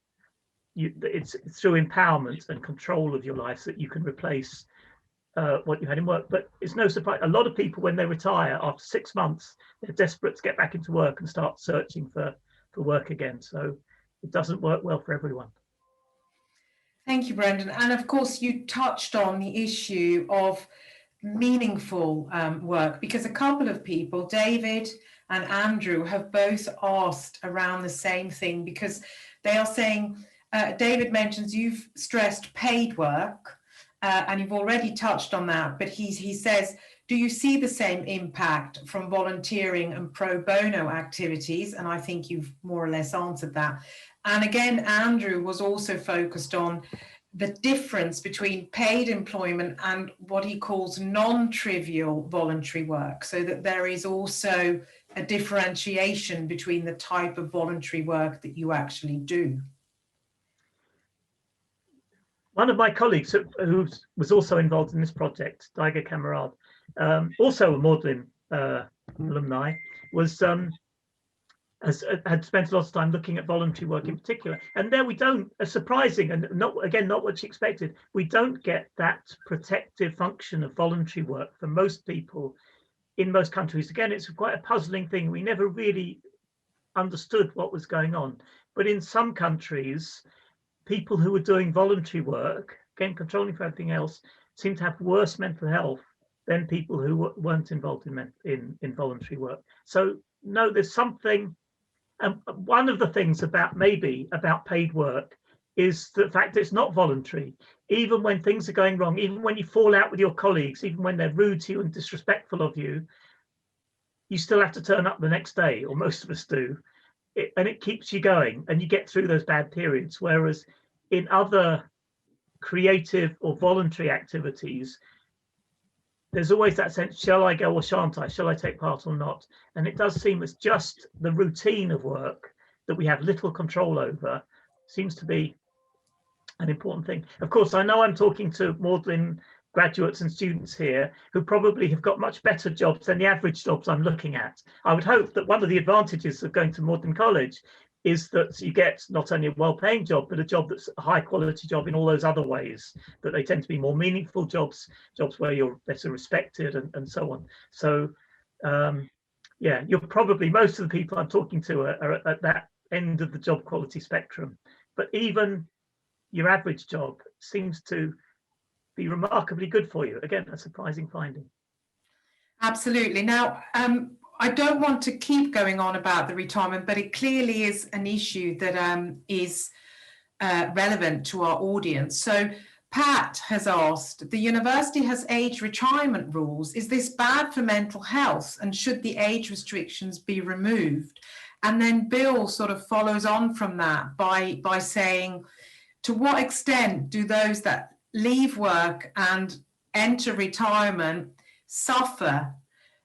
it's through empowerment and control of your life that you can replace what you had in work. But it's no surprise, a lot of people, when they retire after 6 months, they're desperate to get back into work and start searching for work again. So it doesn't work well for everyone. Thank you, Brendan. And of course, you touched on the issue of meaningful work, because a couple of people, David and Andrew, have both asked around the same thing, because they are saying, David mentions you've stressed paid work, and you've already touched on that, but he says, do you see the same impact from volunteering and pro bono activities? And I think you've more or less answered that. And again, Andrew was also focused on the difference between paid employment and what he calls non-trivial voluntary work, so that there is also a differentiation between the type of voluntary work that you actually do. One of my colleagues who was also involved in this project, Daiga Kamerad, also a Magdalene alumni, had spent a lot of time looking at voluntary work in particular. And there we don't, surprising and not what she expected, we don't get that protective function of voluntary work for most people in most countries. Again, it's quite a puzzling thing. We never really understood what was going on. But in some countries, people who were doing voluntary work, again, controlling for everything else, seem to have worse mental health than people who weren't involved in voluntary work. So no, there's something. And one of the things about paid work is the fact that it's not voluntary. Even when things are going wrong, even when you fall out with your colleagues, even when they're rude to you and disrespectful of you, you still have to turn up the next day, or most of us do. And it keeps you going and you get through those bad periods. Whereas in other creative or voluntary activities, there's always that sense, shall I go or shan't I? Shall I take part or not? And it does seem it's just the routine of work that we have little control over seems to be an important thing. Of course, I know I'm talking to Magdalene graduates and students here who probably have got much better jobs than the average jobs I'm looking at. I would hope that one of the advantages of going to Magdalene College is that you get not only a well-paying job, but a job that's a high-quality job in all those other ways, that they tend to be more meaningful jobs where you're better respected and so on. So, yeah, you're probably, most of the people I'm talking to are at that end of the job quality spectrum. But even your average job seems to be remarkably good for you. Again, a surprising finding. Absolutely. Now, I don't want to keep going on about the retirement, but it clearly is an issue that is relevant to our audience. So Pat has asked, the university has age retirement rules. Is this bad for mental health, and should the age restrictions be removed? And then Bill sort of follows on from that by saying, to what extent do those that leave work and enter retirement suffer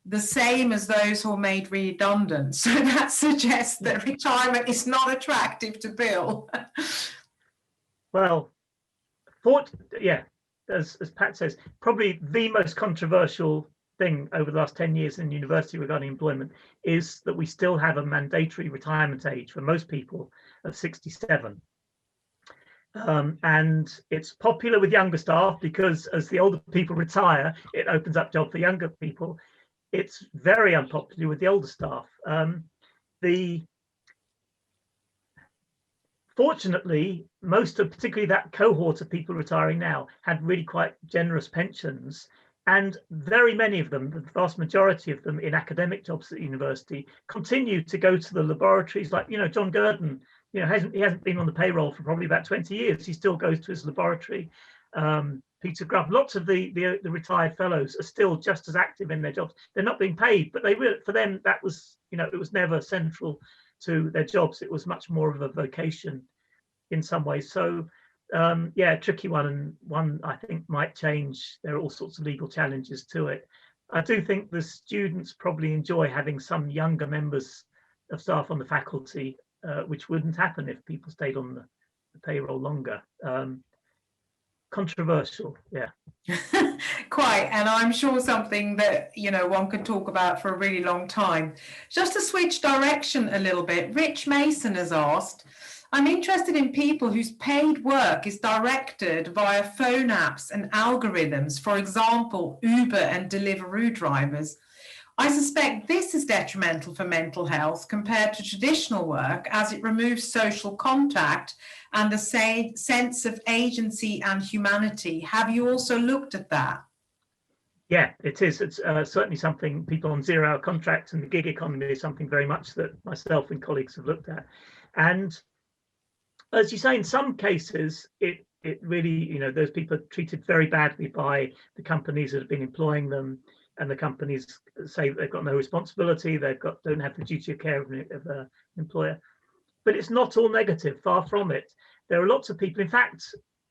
the same as those who are made redundant? So that suggests that retirement is not attractive to Bill. Well, as Pat says, probably the most controversial thing over the last 10 years in university regarding employment is that we still have a mandatory retirement age for most people of 67. And it's popular with younger staff because as the older people retire, it opens up jobs for younger people. It's very unpopular with the older staff. Fortunately, most of, particularly that cohort of people retiring now, had really quite generous pensions, and very many of them, the vast majority of them in academic jobs at university, continue to go to the laboratories. Like, John Gurdon, he hasn't been on the payroll for probably about 20 years. He still goes to his laboratory. Peter Grubb, lots of the retired fellows are still just as active in their jobs. They're not being paid, but for them, that was, it was never central to their jobs. It was much more of a vocation in some ways. So tricky one, and one I think might change. There are all sorts of legal challenges to it. I do think the students probably enjoy having some younger members of staff on the faculty, which wouldn't happen if people stayed on the payroll longer. Controversial, yeah. Quite, and I'm sure something that one could talk about for a really long time. Just to switch direction a little bit, Rich Mason has asked, I'm interested in people whose paid work is directed via phone apps and algorithms, for example, Uber and Deliveroo drivers. I suspect this is detrimental for mental health compared to traditional work, as it removes social contact and the sense of agency and humanity. Have you also looked at that? Yeah, it is. It's certainly something people on zero-hour contracts and the gig economy is something very much that myself and colleagues have looked at. And as you say, in some cases, it really, those people are treated very badly by the companies that have been employing them, and the companies say they've got no responsibility, don't have the duty of care of an employer. But it's not all negative, far from it. There are lots of people, in fact,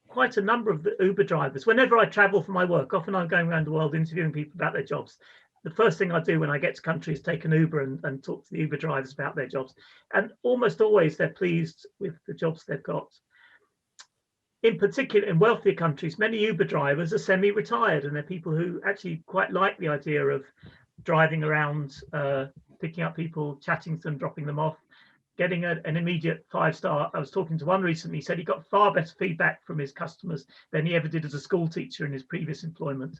quite a number of the Uber drivers. Whenever I travel for my work, often I'm going around the world interviewing people about their jobs. The first thing I do when I get to country is take an Uber and talk to the Uber drivers about their jobs. And almost always they're pleased with the jobs they've got. In particular, in wealthier countries, many Uber drivers are semi-retired, and they're people who actually quite like the idea of driving around, picking up people, chatting to them, dropping them off, getting an immediate 5-star. I was talking to one recently, he said he got far better feedback from his customers than he ever did as a school teacher in his previous employment.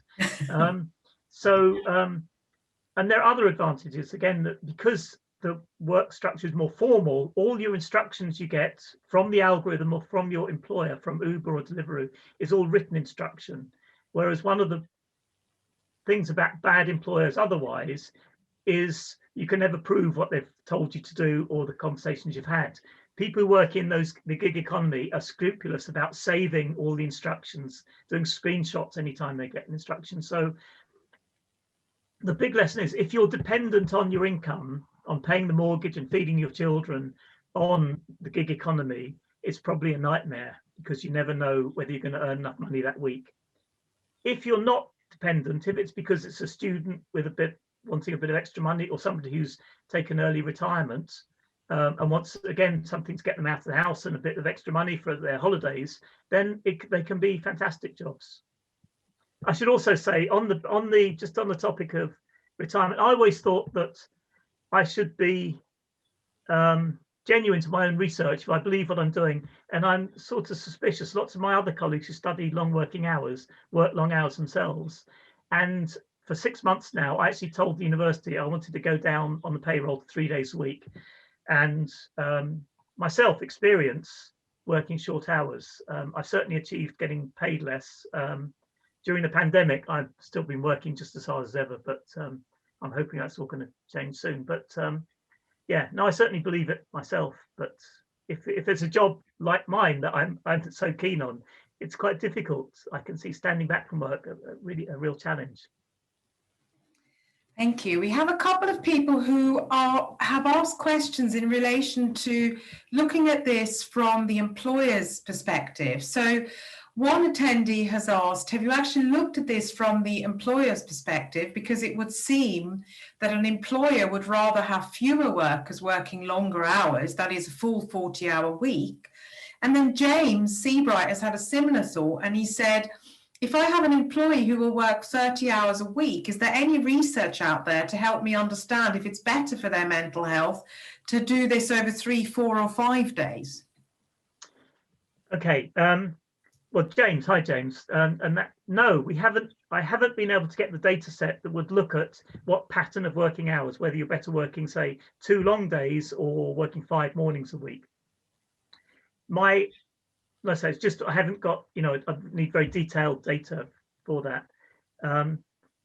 And there are other advantages, again, that because the work structure is more formal, all your instructions you get from the algorithm or from your employer, from Uber or Deliveroo, is all written instruction. Whereas one of the things about bad employers otherwise is you can never prove what they've told you to do or the conversations you've had. People who work in the gig economy are scrupulous about saving all the instructions, doing screenshots anytime they get an instruction. So the big lesson is, if you're dependent on your income, on paying the mortgage and feeding your children on the gig economy, it's probably a nightmare, because you never know whether you're going to earn enough money that week. If you're not dependent, if it's because it's a student with wanting a bit of extra money, or somebody who's taken early retirement and wants, again, something to get them out of the house and a bit of extra money for their holidays, then they can be fantastic jobs. I should also say, on the topic of retirement, I always thought that I should be genuine to my own research if I believe what I'm doing, and I'm sort of suspicious. Lots of my other colleagues who study long working hours work long hours themselves, and for 6 months now, I actually told the university I wanted to go down on the payroll to 3 days a week, and myself experience working short hours. I've certainly achieved getting paid less. During the pandemic, I've still been working just as hard as ever, but I'm hoping that's all going to change soon. But I certainly believe it myself. But if it's a job like mine that I'm so keen on, it's quite difficult. I can see standing back from work really a real challenge. Thank you. We have a couple of people who have asked questions in relation to looking at this from the employer's perspective. So one attendee has asked, have you actually looked at this from the employer's perspective? Because it would seem that an employer would rather have fewer workers working longer hours, that is a full 40-hour week. And then James Seabright has had a similar thought, and he said, if I have an employee who will work 30 hours a week, is there any research out there to help me understand if it's better for their mental health to do this over 3, 4, or 5 days? Okay. Well, James, hi, James. No, we haven't. I haven't been able to get the data set that would look at what pattern of working hours, whether you're better working, say, 2 long days or working 5 mornings a week. Let's say it's just I haven't got, I need very detailed data for that.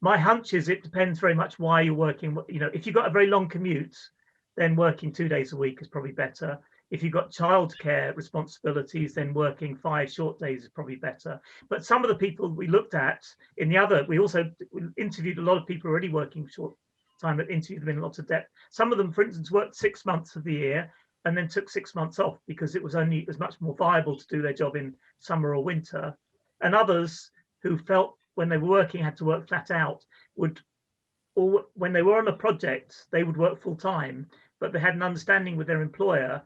My hunch is it depends very much why you're working. If you've got a very long commute, then working 2 days a week is probably better. If you've got childcare responsibilities, then working 5 short days is probably better. But some of the people we looked at we also interviewed a lot of people already working short time, but interviewed them in lots of depth. Some of them, for instance, worked 6 months of the year and then took 6 months off because it was much more viable to do their job in summer or winter. And others who felt when they were working had to work flat out or when they were on a project, they would work full time, but they had an understanding with their employer.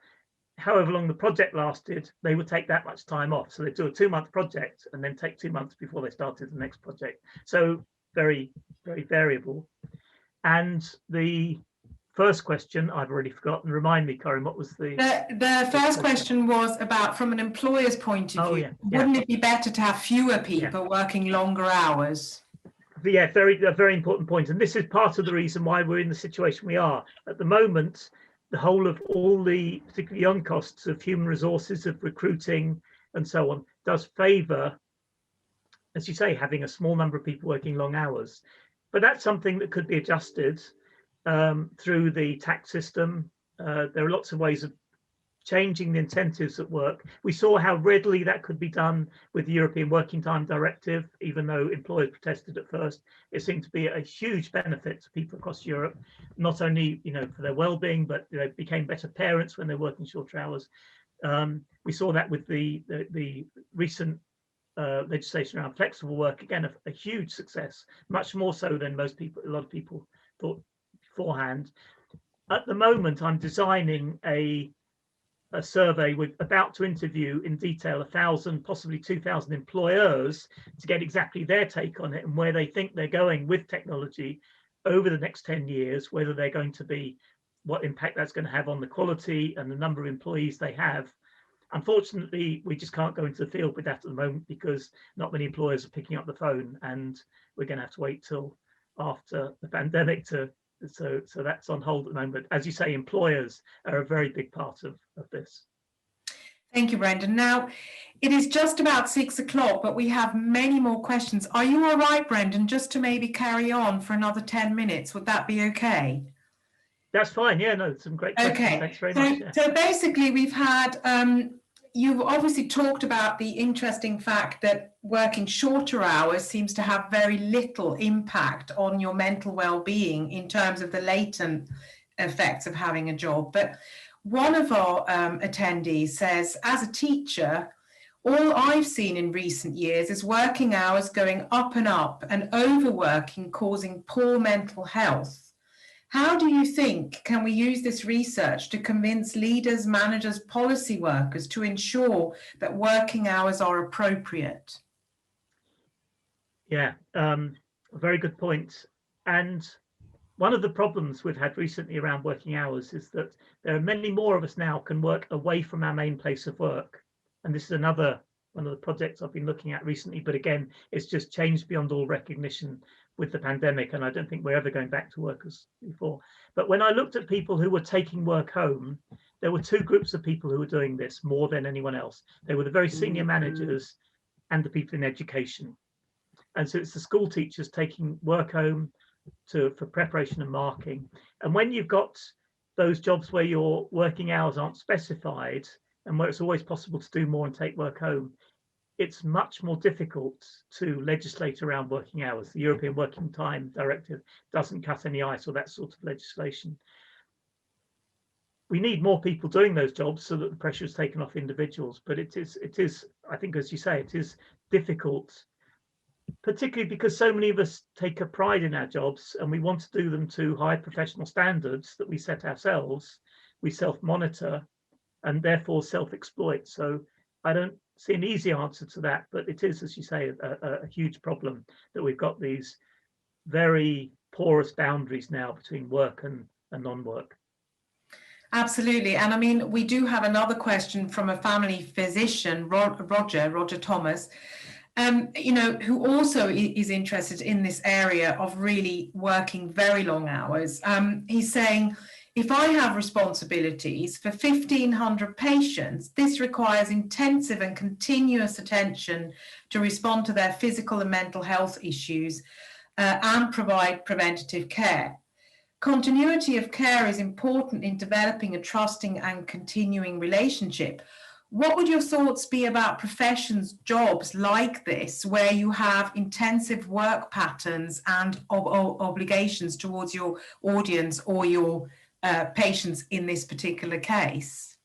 However long the project lasted, they would take that much time off. So they do a 2-month project and then take 2 months before they started the next project. So very, very variable. And the first question, I've already forgotten. Remind me, Corinne, what was the first question was about from an employer's point of view. Wouldn't it be better to have fewer people working longer hours? Yeah, a very important point. And this is part of the reason why we're in the situation we are. At the moment, the whole of all the particularly young costs of human resources, of recruiting and so on, does favour, as you say, having a small number of people working long hours. But that's something that could be adjusted through the tax system. There are lots of ways of changing the incentives at work. We saw how readily that could be done with the European Working Time Directive, even though employers protested at first. It seemed to be a huge benefit to people across Europe, not only for their well-being, but became better parents when they're working shorter hours. We saw that with the recent legislation around flexible work, again, a huge success, much more so than a lot of people thought beforehand. At the moment, I'm designing a survey. We're about to interview in detail 1,000, possibly 2,000 employers to get exactly their take on it and where they think they're going with technology over the next 10 years, whether they're going to be, what impact that's going to have on the quality and the number of employees they have. Unfortunately, we just can't go into the field with that at the moment because not many employers are picking up the phone, and we're going to have to wait till after the pandemic so that's on hold at the moment. As you say, employers are a very big part of this. Thank you, Brendan. Now, it is just about 6 o'clock, but we have many more questions. Are you all right, Brendan, just to maybe carry on for another 10 minutes? Would that be okay? That's fine. Yeah, no, some great questions. Okay. Thanks very much. Yeah. So basically, we've had, you've obviously talked about the interesting fact that working shorter hours seems to have very little impact on your mental well-being in terms of the latent effects of having a job. But one of our attendees says, as a teacher, all I've seen in recent years is working hours going up and overworking causing poor mental health. How do you think can we use this research to convince leaders, managers, policy workers to ensure that working hours are appropriate? Yeah, a very good point. And one of the problems we've had recently around working hours is that there are many more of us now can work away from our main place of work. And this is another one of the projects I've been looking at recently, but again, it's just changed beyond all recognition with the pandemic, and I don't think we're ever going back to work as before. But when I looked at people who were taking work home, there were 2 groups of people who were doing this more than anyone else. They were the very senior managers and the people in education. And so it's the school teachers taking work home for preparation and marking. And when you've got those jobs where your working hours aren't specified and where it's always possible to do more and take work home, it's much more difficult to legislate around working hours. The European Working Time Directive doesn't cut any ice or that sort of legislation. We need more people doing those jobs so that the pressure is taken off individuals. But it is, I think, as you say, it is difficult, particularly because so many of us take a pride in our jobs and we want to do them to high professional standards that we set ourselves. We self-monitor and therefore self-exploit. So I don't see an easy answer to that, but it is, as you say, a huge problem that we've got these very porous boundaries now between work and non-work. Absolutely. And I mean, we do have another question from a family physician, Roger Thomas, who also is interested in this area of really working very long hours. He's saying, if I have responsibilities for 1,500 patients, this requires intensive and continuous attention to respond to their physical and mental health issues and provide preventative care. Continuity of care is important in developing a trusting and continuing relationship. What would your thoughts be about professions, jobs like this, where you have intensive work patterns and obligations towards your audience or your patients in this particular case?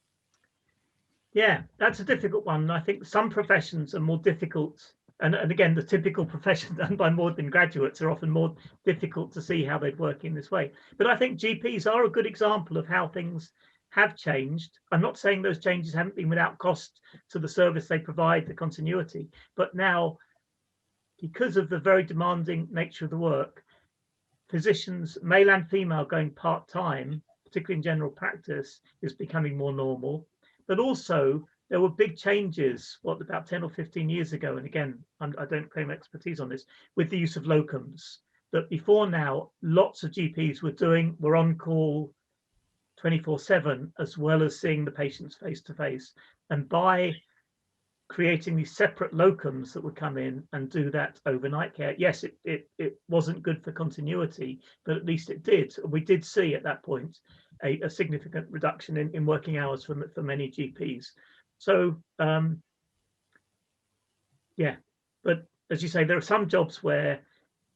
Yeah, that's a difficult one. I think some professions are more difficult. And again, the typical professions done by more than graduates are often more difficult to see how they'd work in this way. But I think GPs are a good example of how things have changed. I'm not saying those changes haven't been without cost to the service they provide, the continuity, but now, because of the very demanding nature of the work, physicians, male and female, going part-time, particularly in general practice, is becoming more normal. But also, there were big changes, about 10 or 15 years ago, and again, I don't claim expertise on this, with the use of locums, that before now, lots of GPs were on call 24/7, as well as seeing the patients face-to-face. And by creating these separate locums that would come in and do that overnight care, yes, it wasn't good for continuity, but at least it did. We did see at that point a significant reduction in working hours for many GPs. So yeah, but as you say, there are some jobs where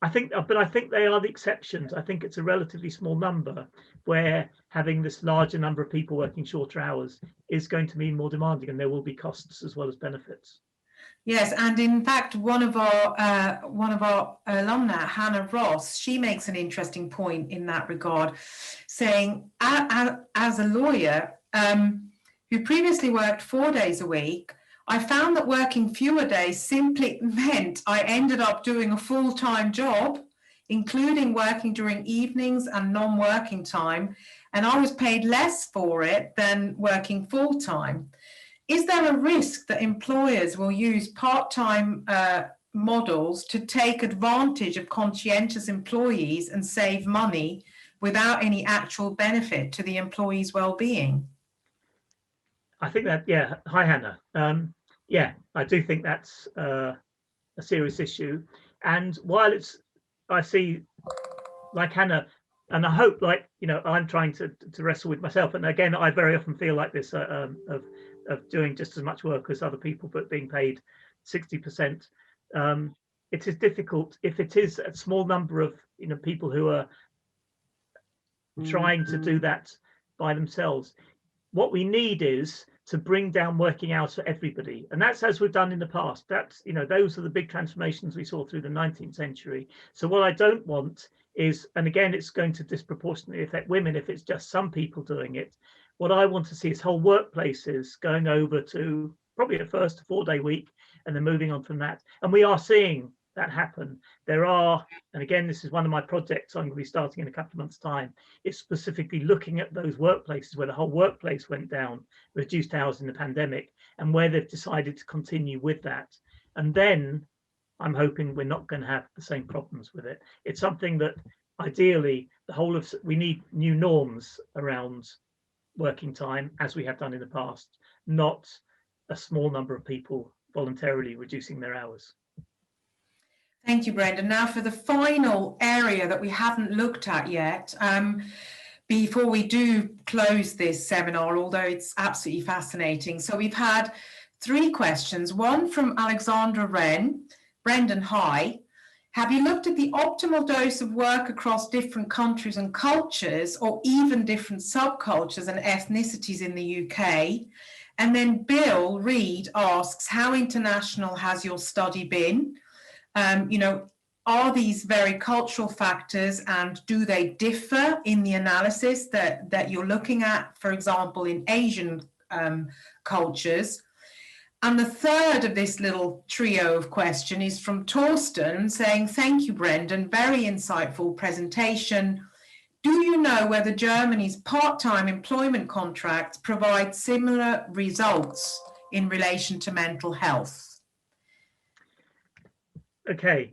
I think they are the exceptions. I think it's a relatively small number where having this larger number of people working shorter hours is going to mean more demanding, and there will be costs as well as benefits. Yes, and in fact, one of our alumna, Hannah Ross, she makes an interesting point in that regard, saying, as a lawyer who previously worked 4 days a week, I found that working fewer days simply meant I ended up doing a full-time job, including working during evenings and non-working time, and I was paid less for it than working full-time. Is there a risk that employers will use part-time models to take advantage of conscientious employees and save money without any actual benefit to the employee's well-being? I think that, yeah. Hi, Hannah. Yeah, I do think that's a serious issue. And while I see, like Hannah, and I hope, I'm trying to wrestle with myself. And again, I very often feel like this of doing just as much work as other people, but being paid 60%. It is difficult if it is a small number of people who are trying to do that by themselves. What we need is to bring down working hours for everybody, and that's as we've done in the past. That's those are the big transformations we saw through the 19th century. So what I don't want is, and again, it's going to disproportionately affect women if it's just some people doing it. What I want to see is whole workplaces going over to probably at first a 4-day week and then moving on from that. And we are seeing that happen. There are, and again, this is one of my projects I'm going to be starting in a couple of months' time. It's specifically looking at those workplaces where the whole workplace went down, reduced hours in the pandemic, and where they've decided to continue with that. And then I'm hoping we're not going to have the same problems with it. It's something that ideally we need new norms around working time, as we have done in the past, not a small number of people voluntarily reducing their hours. Thank you, Brendan. Now for the final area that we haven't looked at yet, before we do close this seminar, although it's absolutely fascinating. So we've had three questions. One from Alexandra Wren. Brendan, hi. Have you looked at the optimal dose of work across different countries and cultures, or even different subcultures and ethnicities in the UK? And then Bill Reed asks, how international has your study been? Are these very cultural factors, and do they differ in the analysis that you're looking at, for example, in Asian cultures? And the third of this little trio of question is from Torsten, saying, thank you, Brendan, very insightful presentation. Do you know whether Germany's part-time employment contracts provide similar results in relation to mental health? Okay.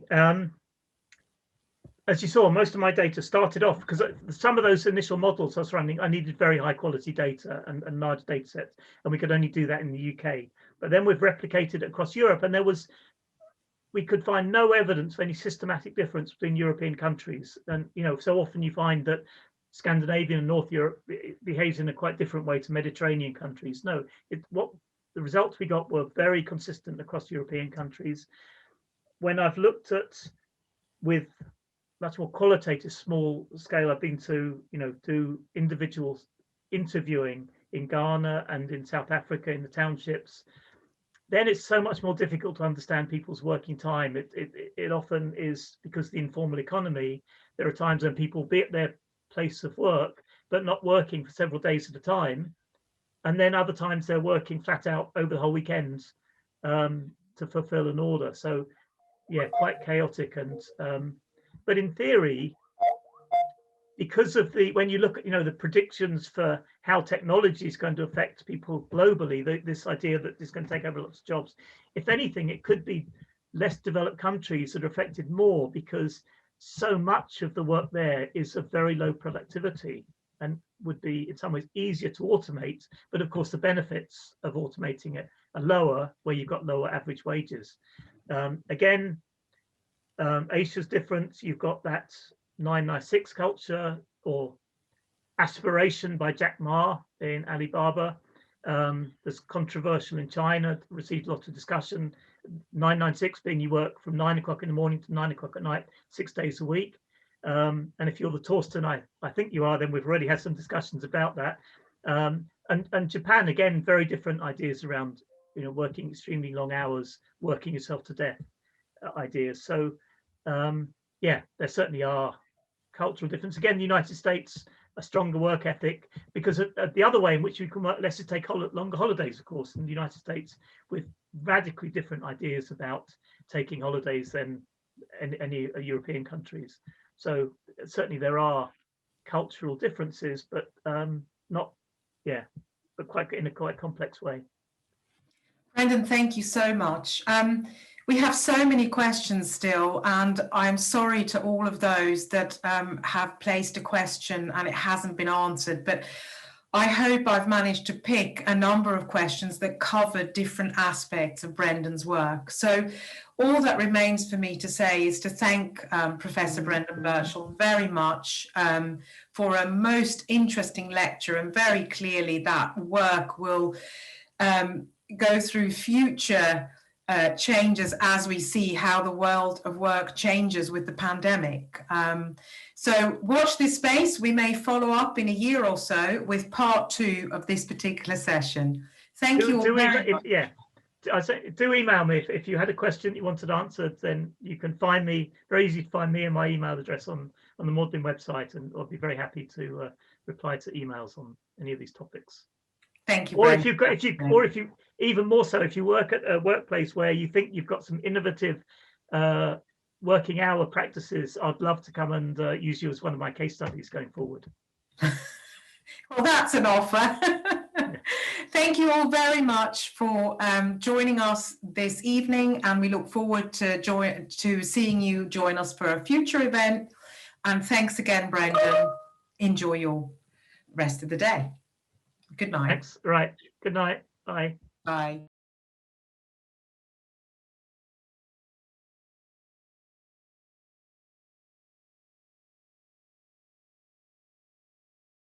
As you saw, most of my data started off, because some of those initial models I was running, I needed very high quality data and large data sets, and we could only do that in the UK. But then we've replicated it across Europe, and we could find no evidence of any systematic difference between European countries. And so often you find that Scandinavian and North Europe behaves in a quite different way to Mediterranean countries. No, what the results we got were very consistent across European countries. When I've looked at with much more qualitative, small scale, I've been to do individual interviewing in Ghana and in South Africa in the townships. Then it's so much more difficult to understand people's working time. It often is because the informal economy. There are times when people be at their place of work but not working for several days at a time, and then other times they're working flat out over the whole weekends to fulfill an order. So yeah, quite chaotic. And but in theory, because of when you look at the predictions for how technology is going to affect people globally, this idea that it's going to take over lots of jobs, if anything, it could be less developed countries that are affected more, because so much of the work there is of very low productivity and would be in some ways easier to automate. But of course, the benefits of automating it are lower where you've got lower average wages. Again, Asia's different. You've got that 996 culture or aspiration by Jack Ma in Alibaba. There's controversial in China, received lots of discussion. 996 being you work from 9 o'clock in the morning to 9 o'clock at night, 6 days a week. And if you're the Torsten, I think you are, then we've already had some discussions about that. And Japan, again, very different ideas around working extremely long hours, working yourself to death ideas. So yeah, there certainly are cultural differences. Again, the United States, a stronger work ethic, because the other way in which you can work, let's just take longer holidays, of course, in the United States, with radically different ideas about taking holidays than any European countries. So certainly there are cultural differences, but not, yeah, but quite in a quite complex way. Brendan, thank you so much. We have so many questions still, and I'm sorry to all of those that have placed a question and it hasn't been answered, but I hope I've managed to pick a number of questions that cover different aspects of Brendan's work. So all that remains for me to say is to thank Professor Brendan Burchell very much for a most interesting lecture, and very clearly that work will go through future changes as we see how the world of work changes with the pandemic. So watch this space. We may follow up in a year or so with part 2 of this particular session. Thank you all very much. Yeah, I say, do email me if you had a question you wanted answered. Then you can find me, very easy to find me and my email address on the Magdalene website, and I'll be very happy to reply to emails on any of these topics. Thank you. Or if you even more so, if you work at a workplace where you think you've got some innovative working hour practices, I'd love to come and use you as one of my case studies going forward. Well, that's an offer. Thank you all very much for joining us this evening, and we look forward to seeing you join us for a future event. And thanks again, Brendan. Enjoy your rest of the day. Good night. Thanks. Right. Good night. Bye. Bye.